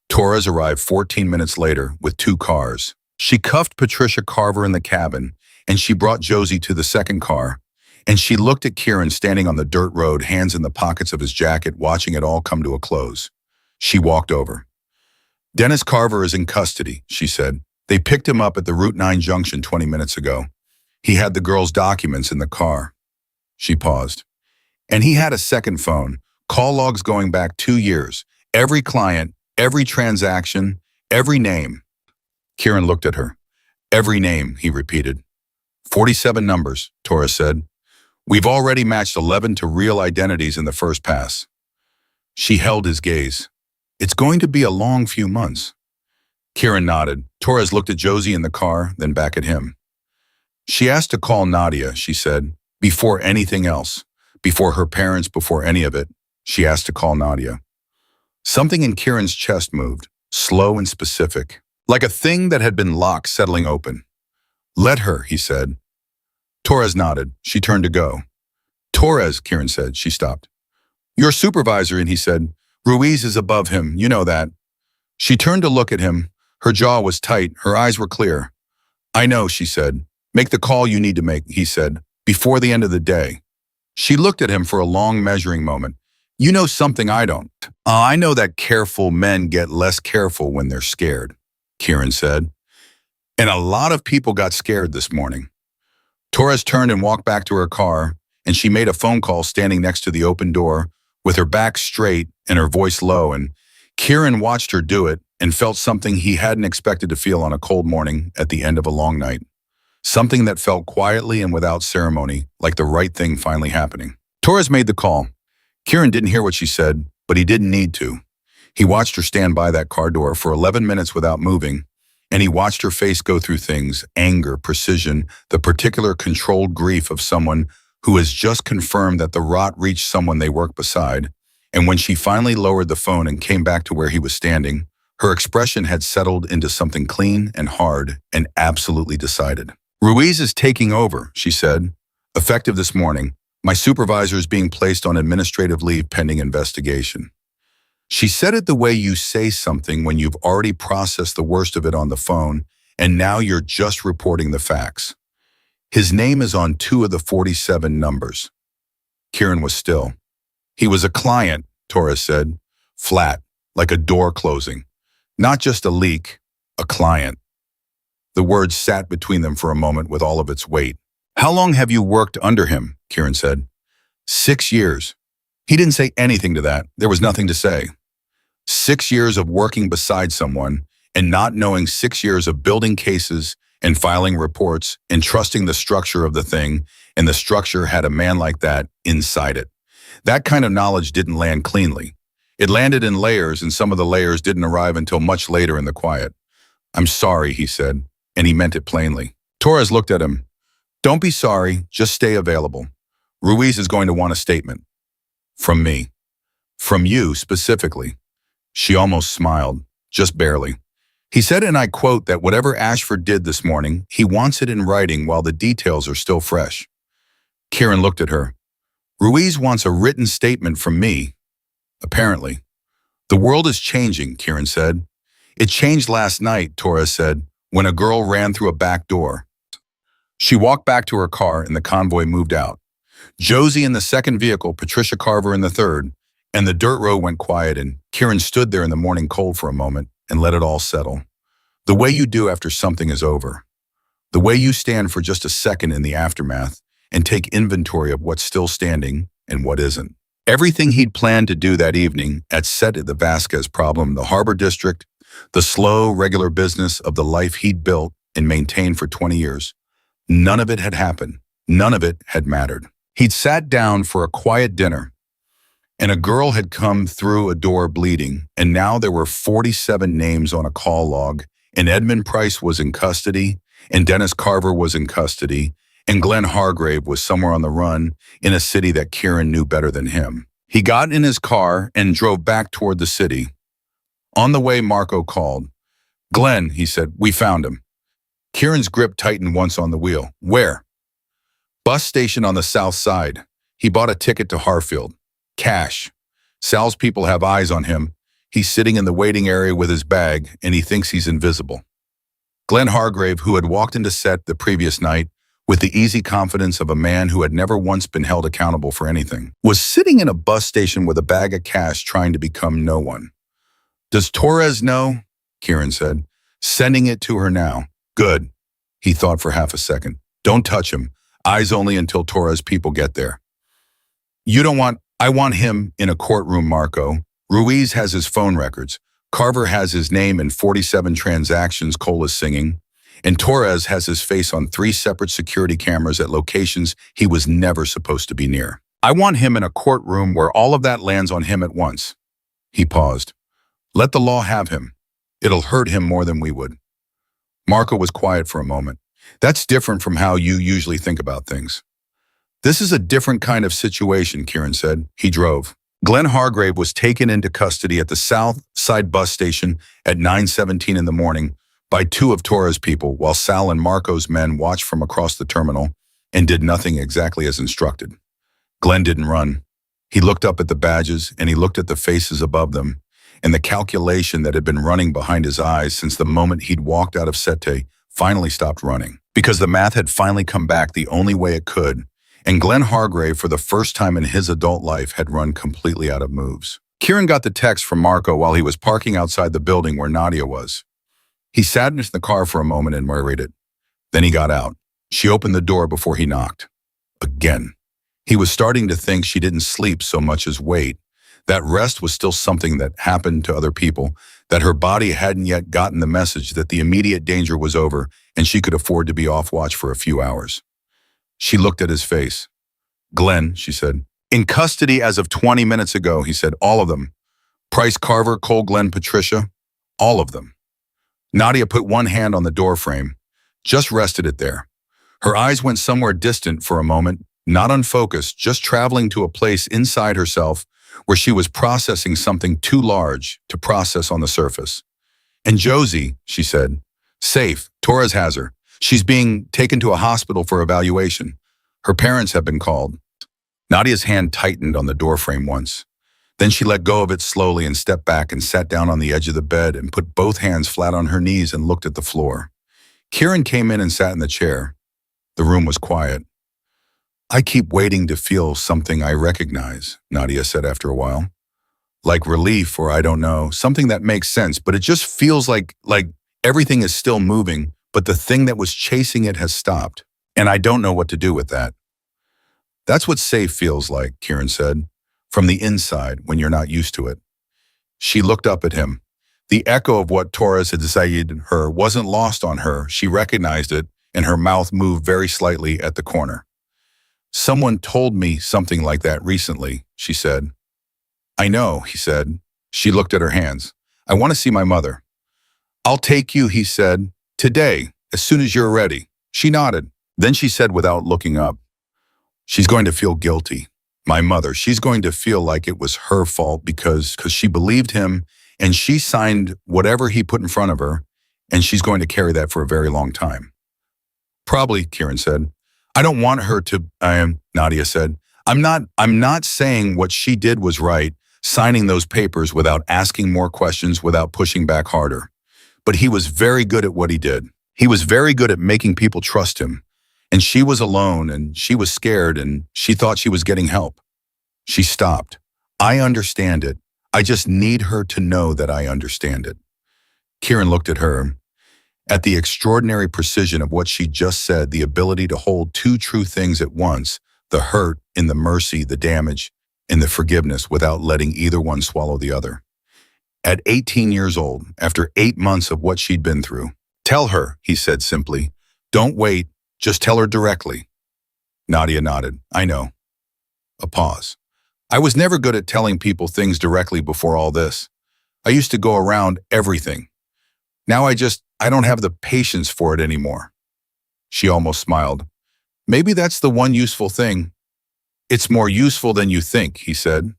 Torres arrived 14 minutes later with 2 cars. She cuffed Patricia Carver in the cabin, and she brought Josie to the second car, and she looked at Kieran standing on the dirt road, hands in the pockets of his jacket, watching it all come to a close. She walked over. "Dennis Carver is in custody," she said. "They picked him up at the Route 9 junction 20 minutes ago. He had the girl's documents in the car." She paused. "And he had a second phone, call logs going back 2 years, every client, every transaction, every name." Kieran looked at her. "Every name," he repeated. 47 numbers, Torres said. "We've already matched 11 to real identities in the first pass." She held his gaze. "It's going to be a long few months." Kieran nodded. Torres looked at Josie in the car, then back at him. "She asked to call Nadia," she said, "before anything else. Before her parents, before any of it. She asked to call Nadia." Something in Kieran's chest moved, slow and specific, like a thing that had been locked settling open. "Let her," he said. Torres nodded. She turned to go. "Torres," Kieran said. She stopped. "Your supervisor," and he said. "Ruiz is above him, you know that." She turned to look at him. Her jaw was tight, her eyes were clear. "I know," she said. "Make the call you need to make," he said, "before the end of the day." She looked at him for a long measuring moment. "You know something I don't." I know that careful men get less careful when they're scared," Kieran said. "And a lot of people got scared this morning." Torres turned and walked back to her car, and she made a phone call standing next to the open door, with her back straight and her voice low, and Kieran watched her do it and felt something he hadn't expected to feel on a cold morning at the end of a long night. Something that felt quietly and without ceremony, like the right thing finally happening. Torres made the call. Kieran didn't hear what she said, but he didn't need to. He watched her stand by that car door for 11 minutes without moving, and he watched her face go through things, anger, precision, the particular controlled grief of someone who has just confirmed that the rot reached someone they work beside, and when she finally lowered the phone and came back to where he was standing, her expression had settled into something clean and hard and absolutely decided. "Ruiz is taking over," she said. "Effective this morning. My supervisor is being placed on administrative leave pending investigation." She said it the way you say something when you've already processed the worst of it on the phone, and now you're just reporting the facts. His name is on 2 of the 47 numbers. Kieran was still. He was a client, Torres said, flat, like a door closing. Not just a leak, a client. The words sat between them for a moment with all of its weight. How long have you worked under him? Kieran said. 6 years. He didn't say anything to that. There was nothing to say. 6 years of working beside someone and not knowing 6 years of building cases and filing reports and trusting the structure of the thing, and the structure had a man like that inside it. That kind of knowledge didn't land cleanly. It landed in layers, and some of the layers didn't arrive until much later in the quiet. I'm sorry, he said, and he meant it plainly. Torres looked at him. Don't be sorry, just stay available. Ruiz is going to want a statement. From me. From you, specifically. She almost smiled, just barely. He said, and I quote, that whatever Ashford did this morning, he wants it in writing while the details are still fresh. Kieran looked at her. Ruiz wants a written statement from me. Apparently. The world is changing, Kieran said. It changed last night, Torres said, when a girl ran through a back door. She walked back to her car and the convoy moved out. Josie in the second vehicle, Patricia Carver in the third, and the dirt road went quiet, and Kieran stood there in the morning cold for a moment and let it all settle. The way you do after something is over. The way you stand for just a second in the aftermath and take inventory of what's still standing and what isn't. Everything he'd planned to do that evening at set at the Vasquez problem, the Harbor District, the slow, regular business of the life he'd built and maintained for 20 years, none of it had happened. None of it had mattered. He'd sat down for a quiet dinner, and a girl had come through a door bleeding, and now there were 47 names on a call log, and Edmund Price was in custody, and Dennis Carver was in custody, and Glenn Hargrave was somewhere on the run in a city that Kieran knew better than him. He got in his car and drove back toward the city. On the way, Marco called. Glenn, he said, we found him. Kieran's grip tightened once on the wheel. Where? Bus station on the south side. He bought a ticket to Harfield. Cash. Sal's people have eyes on him. He's sitting in the waiting area with his bag, and he thinks he's invisible. Glenn Hargrave, who had walked into set the previous night with the easy confidence of a man who had never once been held accountable for anything, was sitting in a bus station with a bag of cash trying to become no one. Does Torres know? Kieran said, sending it to her now. Good. He thought for half a second. Don't touch him. Eyes only until Torres' people get there. I want him in a courtroom, Marco. Ruiz has his phone records. Carver has his name in 47 transactions Cole is singing. And Torres has his face on 3 separate security cameras at locations he was never supposed to be near. I want him in a courtroom where all of that lands on him at once. He paused. Let the law have him. It'll hurt him more than we would. Marco was quiet for a moment. That's different from how you usually think about things. This is a different kind of situation, Kieran said. He drove. Glenn Hargrave was taken into custody at the South Side bus station at 9:17 in the morning by 2 of Torres' people, while Sal and Marco's men watched from across the terminal and did nothing exactly as instructed. Glenn didn't run. He looked up at the badges, and he looked at the faces above them, and the calculation that had been running behind his eyes since the moment he'd walked out of Sete finally stopped running, because the math had finally come back the only way it could, and Glenn Hargrave, for the first time in his adult life, had run completely out of moves. Kieran got the text from Marco while he was parking outside the building where Nadia was. He sat in the car for a moment and worried it. Then he got out. She opened the door before he knocked. Again. He was starting to think she didn't sleep so much as wait. That rest was still something that happened to other people, that her body hadn't yet gotten the message that the immediate danger was over and she could afford to be off watch for a few hours. She looked at his face. Glenn, she said. In custody as of 20 minutes ago, he said. All of them. Price, Carver, Cole, Glenn, Patricia. All of them. Nadia put one hand on the doorframe, just rested it there. Her eyes went somewhere distant for a moment, not unfocused, just traveling to a place inside herself where she was processing something too large to process on the surface. And Josie, she said. Safe. Torres has her. She's being taken to a hospital for evaluation. Her parents have been called. Nadia's hand tightened on the doorframe once. Then she let go of it slowly and stepped back and sat down on the edge of the bed and put both hands flat on her knees and looked at the floor. Kieran came in and sat in the chair. The room was quiet. "I keep waiting to feel something I recognize," Nadia said after a while. "Like relief, or I don't know, something that makes sense, but it just feels like everything is still moving, but the thing that was chasing it has stopped. And I don't know what to do with that." "That's what safe feels like," Kieran said, "from the inside when you're not used to it." She looked up at him. The echo of what Torres had decided her wasn't lost on her. She recognized it, and her mouth moved very slightly at the corner. "Someone told me something like that recently," she said. "I know," he said. She looked at her hands. "I want to see my mother." "I'll take you," he said. "Today, as soon as you're ready." She nodded. Then she said without looking up, "She's going to feel guilty. My mother, she's going to feel like it was her fault because she believed him and she signed whatever he put in front of her, and she's going to carry that for a very long time." "Probably," Kieran said. "I don't want her to," Nadia said. I'm not saying what she did was right, signing those papers without asking more questions, without pushing back harder. But he was very good at what he did. He was very good at making people trust him. And she was alone, and she was scared, and she thought she was getting help. She stopped. "I understand it. I just need her to know that I understand it." Kieran looked at her. At the extraordinary precision of what she just said, the ability to hold two true things at once, the hurt in the mercy, the damage in the forgiveness, without letting either one swallow the other. At 18 years old, after 8 months of what she'd been through, "Tell her," he said simply. "Don't wait. Just tell her directly." Nadia nodded. "I know." A pause. "I was never good at telling people things directly before all this. I used to go around everything. Now I don't have the patience for it anymore." She almost smiled. "Maybe that's the one useful thing." "It's more useful than you think," he said.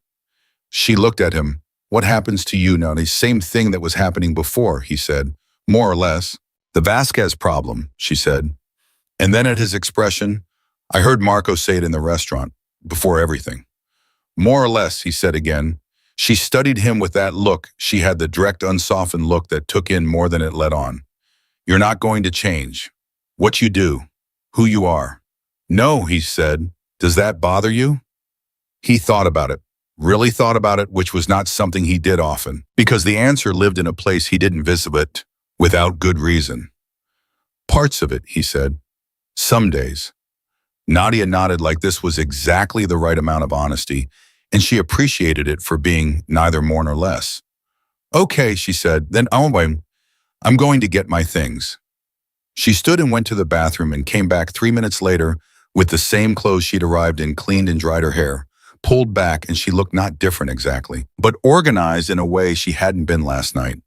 She looked at him. "What happens to you now?" "The same thing that was happening before," he said. "More or less." "The Vasquez problem," she said. And then at his expression, "I heard Marco say it in the restaurant, before everything." "More or less," he said again. She studied him with that look. She had the direct, unsoftened look that took in more than it let on. "You're not going to change. What you do, who you are." "No," he said. "Does that bother you?" He thought about it, really thought about it, which was not something he did often, because the answer lived in a place he didn't visit without good reason. "Parts of it," he said. "Some days." Nadia nodded like this was exactly the right amount of honesty, and she appreciated it for being neither more nor less. "Okay," she said, "then I'm going to get my things." She stood and went to the bathroom and came back 3 minutes later with the same clothes she'd arrived in, cleaned and dried her hair, pulled back, and she looked not different exactly, but organized in a way she hadn't been last night.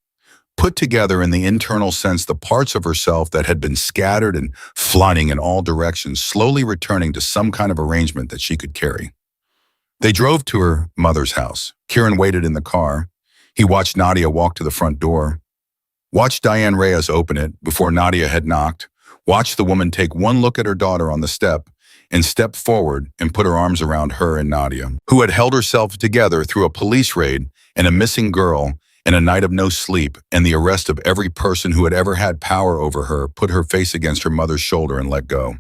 Put together in the internal sense, the parts of herself that had been scattered and flying in all directions, slowly returning to some kind of arrangement that she could carry. They drove to her mother's house. Kieran waited in the car. He watched Nadia walk to the front door, watched Diane Reyes open it before Nadia had knocked, watched the woman take one look at her daughter on the step and step forward and put her arms around her and Nadia, who had held herself together through a police raid and a missing girl and a night of no sleep and the arrest of every person who had ever had power over her, put her face against her mother's shoulder and let go.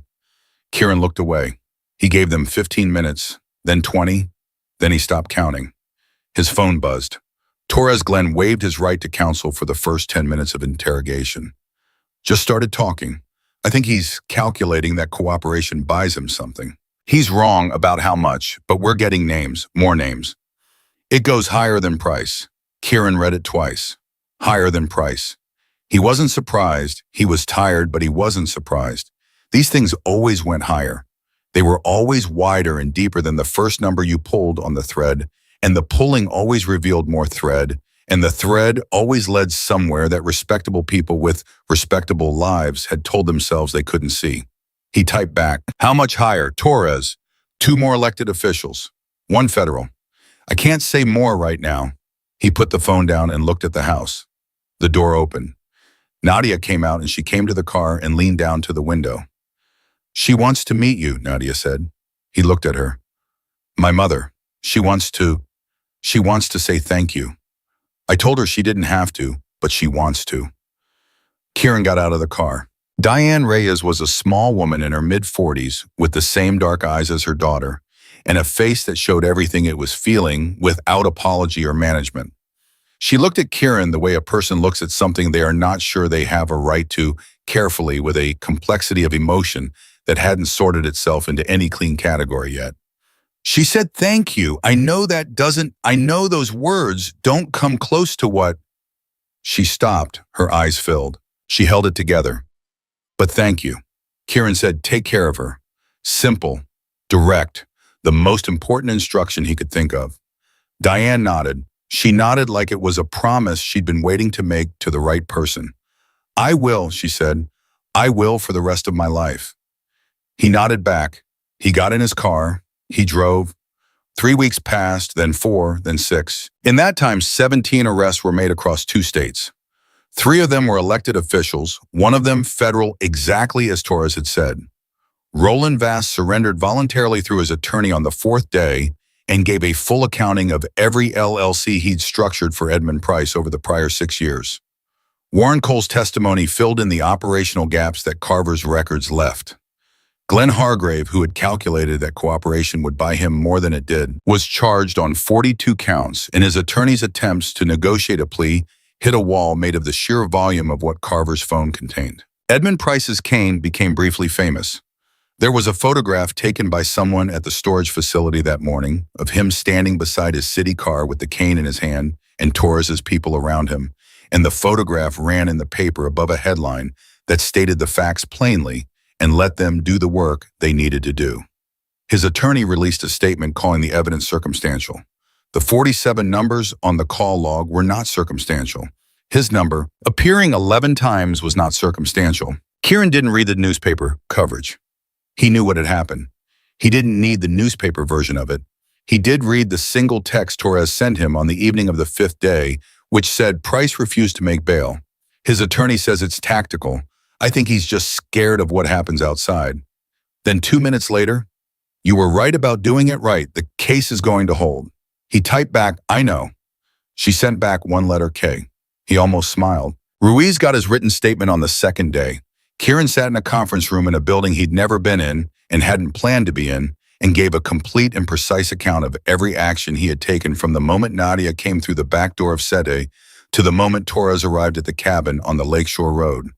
Kieran looked away. He gave them 15 minutes, then 20, then he stopped counting. His phone buzzed. Torres Glenn waived his right to counsel for the first 10 minutes of interrogation. Just started talking. "I think he's calculating that cooperation buys him something. He's wrong about how much, but we're getting names, more names. It goes higher than price." Kieran read it twice. Higher than price. He wasn't surprised. He was tired, but he wasn't surprised. These things always went higher. They were always wider and deeper than the first number you pulled on the thread, and the pulling always revealed more thread, and the thread always led somewhere that respectable people with respectable lives had told themselves they couldn't see. He typed back, "How much higher? Torres. 2 more elected officials. 1 federal. I can't say more right now." He put the phone down and looked at the house. The door opened. Nadia came out and she came to the car and leaned down to the window. "She wants to meet you," Nadia said. He looked at her. "My mother. She wants to..." She wants to say thank you. I told her she didn't have to, but she wants to. Kieran got out of the car. Diane Reyes was a small woman in her mid-40s with the same dark eyes as her daughter and a face that showed everything it was feeling without apology or management. She looked at Kieran the way a person looks at something they are not sure they have a right to, carefully, with a complexity of emotion that hadn't sorted itself into any clean category yet. She said, "Thank you. I know those words don't come close to what—" She stopped, her eyes filled. She held it together. "But thank you." Kieran said, "Take care of her." Simple, direct, the most important instruction he could think of. Diane nodded. She nodded like it was a promise she'd been waiting to make to the right person. "I will," she said. "I will for the rest of my life." He nodded back. He got in his car. He drove. 3 weeks passed, then 4, then 6. In that time, 17 arrests were made across 2 states. 3 of them were elected officials, one of them federal, exactly as Torres had said. Roland Vass surrendered voluntarily through his attorney on the 4th day and gave a full accounting of every LLC he'd structured for Edmund Price over the prior 6 years. Warren Cole's testimony filled in the operational gaps that Carver's records left. Glenn Hargrave, who had calculated that cooperation would buy him more than it did, was charged on 42 counts, and his attorney's attempts to negotiate a plea hit a wall made of the sheer volume of what Carver's phone contained. Edmund Price's cane became briefly famous. There was a photograph taken by someone at the storage facility that morning of him standing beside his city car with the cane in his hand and Torres's people around him, and the photograph ran in the paper above a headline that stated the facts plainly and let them do the work they needed to do. His attorney released a statement calling the evidence circumstantial. The 47 numbers on the call log were not circumstantial. His number, appearing 11 times, was not circumstantial. Kieran didn't read the newspaper coverage. He knew what had happened. He didn't need the newspaper version of it. He did read the single text Torres sent him on the evening of the 5th day, which said Price refused to make bail. His attorney says it's tactical. I think he's just scared of what happens outside. Then 2 minutes later, "You were right about doing it right. The case is going to hold." He typed back, "I know." She sent back one letter K. He almost smiled. Ruiz got his written statement on the 2nd day. Kieran sat in a conference room in a building he'd never been in and hadn't planned to be in, and gave a complete and precise account of every action he had taken from the moment Nadia came through the back door of Sede to the moment Torres arrived at the cabin on the Lakeshore Road.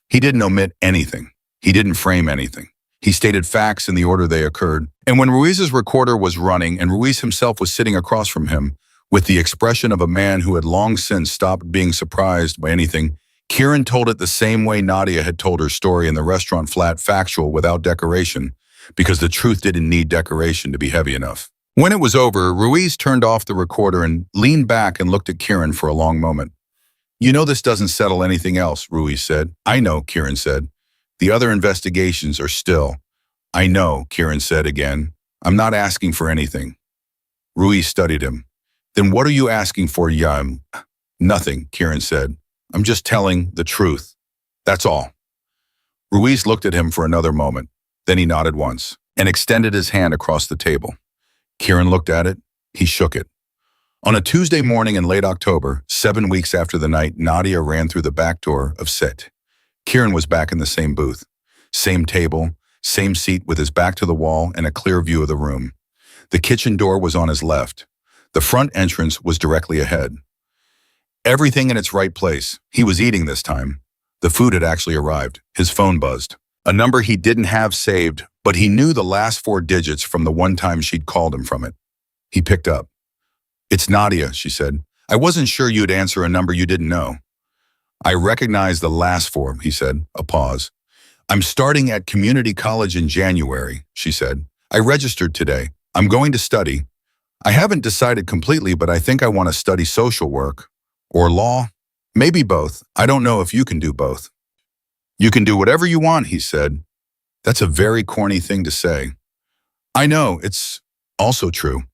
He didn't omit anything. He didn't frame anything. He stated facts in the order they occurred, and when Ruiz's recorder was running and Ruiz himself was sitting across from him, with the expression of a man who had long since stopped being surprised by anything, Kieran told it the same way Nadia had told her story in the restaurant flat, factual, without decoration, because the truth didn't need decoration to be heavy enough. When it was over, Ruiz turned off the recorder and leaned back and looked at Kieran for a long moment. "You know this doesn't settle anything else," Ruiz said. "I know," Kieran said. "The other investigations are still—" "I know," Kieran said again. "I'm not asking for anything." Ruiz studied him. "Then what are you asking for, Yam?" "Nothing," Kieran said. "I'm just telling the truth. That's all." Ruiz looked at him for another moment. Then he nodded once and extended his hand across the table. Kieran looked at it. He shook it. On a Tuesday morning in late October, 7 weeks after the night Nadia ran through the back door of Set, Kieran was back in the same booth. Same table, same seat with his back to the wall and a clear view of the room. The kitchen door was on his left. The front entrance was directly ahead. Everything in its right place. He was eating this time. The food had actually arrived. His phone buzzed. A number he didn't have saved, but he knew the last 4 digits from the one time she'd called him from it. He picked up. "It's Nadia," she said. "I wasn't sure you'd answer a number you didn't know." "I recognize the last 4, he said, a pause. "I'm starting at community college in January," she said. "I registered today. I'm going to study. I haven't decided completely, but I think I want to study social work. Or law. Maybe both. I don't know if you can do both." "You can do whatever you want," he said. That's a very corny thing to say. "I know, it's also true."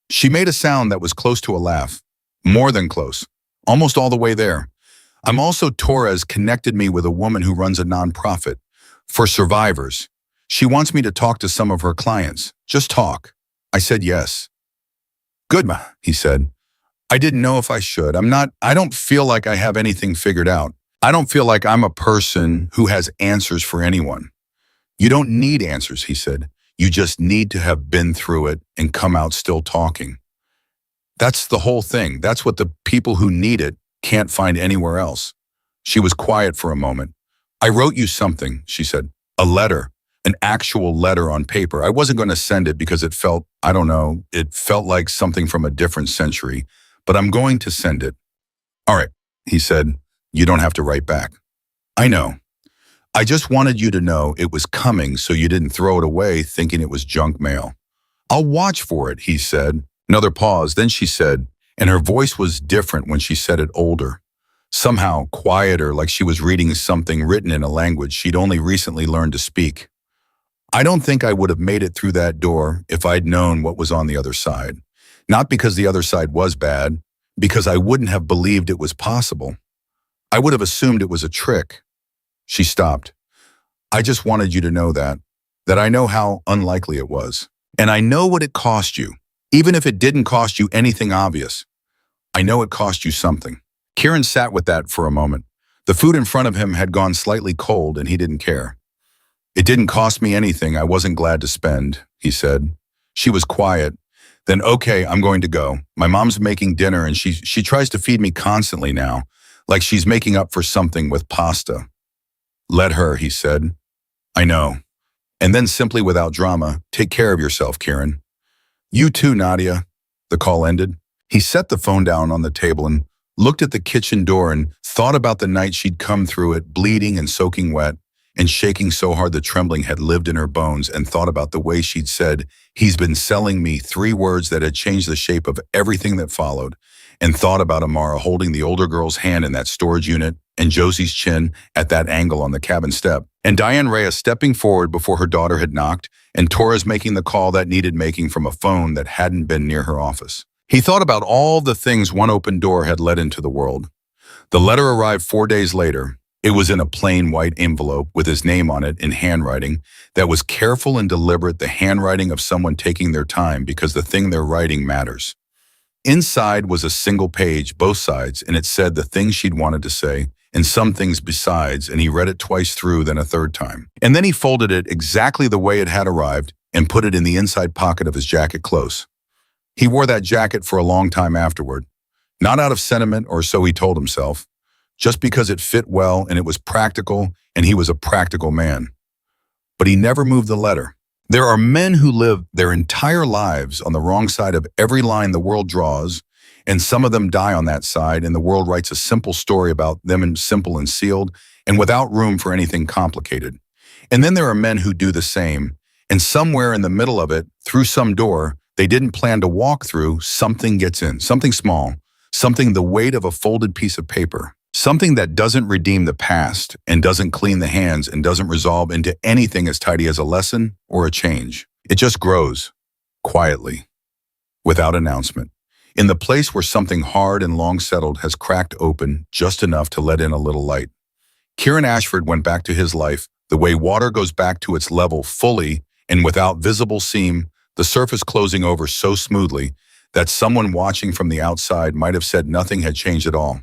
She made a sound that was close to a laugh. More than close. Almost all the way there. "I'm also Torres connected me with a woman who runs a nonprofit. For survivors. She wants me to talk to some of her clients. Just talk." I said yes. Good, he said. I didn't know if I should. I don't feel like I have anything figured out. I don't feel like I'm a person who has answers for anyone. You don't need answers, he said. You just need to have been through it and come out still talking. That's the whole thing. That's what the people who need it can't find anywhere else. She was quiet for a moment. I wrote you something, she said. A letter, an actual letter on paper. I wasn't going to send it because it felt, I don't know, it felt like something from a different century, but I'm going to send it. All right, he said. You don't have to write back. I know. I just wanted you to know it was coming so you didn't throw it away thinking it was junk mail. I'll watch for it, he said. Another pause, then she said, and her voice was different when she said it older. Somehow quieter, like she was reading something written in a language she'd only recently learned to speak. I don't think I would have made it through that door if I'd known what was on the other side. Not because the other side was bad, because I wouldn't have believed it was possible. I would have assumed it was a trick. She stopped. I just wanted you to know that I know how unlikely it was. And I know what it cost you, even if it didn't cost you anything obvious. I know it cost you something. Kieran sat with that for a moment. The food in front of him had gone slightly cold and he didn't care. It didn't cost me anything I wasn't glad to spend, he said. She was quiet. Then, okay, I'm going to go. My mom's making dinner and she tries to feed me constantly now, like she's making up for something with pasta. Let her, he said. I know. And then simply without drama, take care of yourself, Kieran. You too, Nadia. The call ended. He set the phone down on the table and looked at the kitchen door and thought about the night she'd come through it, bleeding and soaking wet, and shaking so hard the trembling had lived in her bones, and thought about the way she'd said, "He's been selling me," 3 words that had changed the shape of everything that followed, and thought about Amara holding the older girl's hand in that storage unit, and Josie's chin at that angle on the cabin step, and Diane Reyes stepping forward before her daughter had knocked, and Torres making the call that needed making from a phone that hadn't been near her office. He thought about all the things one open door had led into the world. The letter arrived 4 days later. It was in a plain white envelope with his name on it in handwriting that was careful and deliberate, the handwriting of someone taking their time because the thing they're writing matters. Inside was a single page, both sides, and it said the things she'd wanted to say, and some things besides, and he read it twice through, then a third time. And then he folded it exactly the way it had arrived and put it in the inside pocket of his jacket close. He wore that jacket for a long time afterward, not out of sentiment or so he told himself, just because it fit well and it was practical and he was a practical man. But he never moved the letter. There are men who live their entire lives on the wrong side of every line the world draws, and some of them die on that side, and the world writes a simple story about them, and simple and sealed and without room for anything complicated. And then there are men who do the same, and somewhere in the middle of it, through some door they didn't plan to walk through, something gets in, something small, something the weight of a folded piece of paper, something that doesn't redeem the past and doesn't clean the hands and doesn't resolve into anything as tidy as a lesson or a change. It just grows, quietly, without announcement, in the place where something hard and long settled has cracked open just enough to let in a little light. Kieran Ashford went back to his life the way water goes back to its level, fully and without visible seam, the surface closing over so smoothly that someone watching from the outside might have said nothing had changed at all.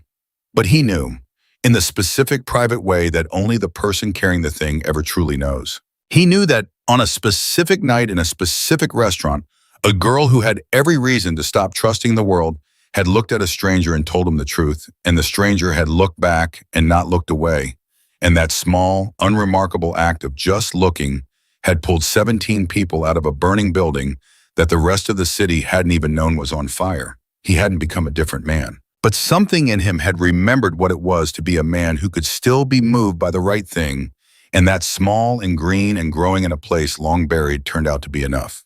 But he knew, in the specific private way that only the person carrying the thing ever truly knows. He knew that on a specific night in a specific restaurant, a girl who had every reason to stop trusting the world had looked at a stranger and told him the truth, and the stranger had looked back and not looked away. And that small, unremarkable act of just looking had pulled 17 people out of a burning building that the rest of the city hadn't even known was on fire. He hadn't become a different man. But something in him had remembered what it was to be a man who could still be moved by the right thing, and that small and green and growing in a place long buried turned out to be enough.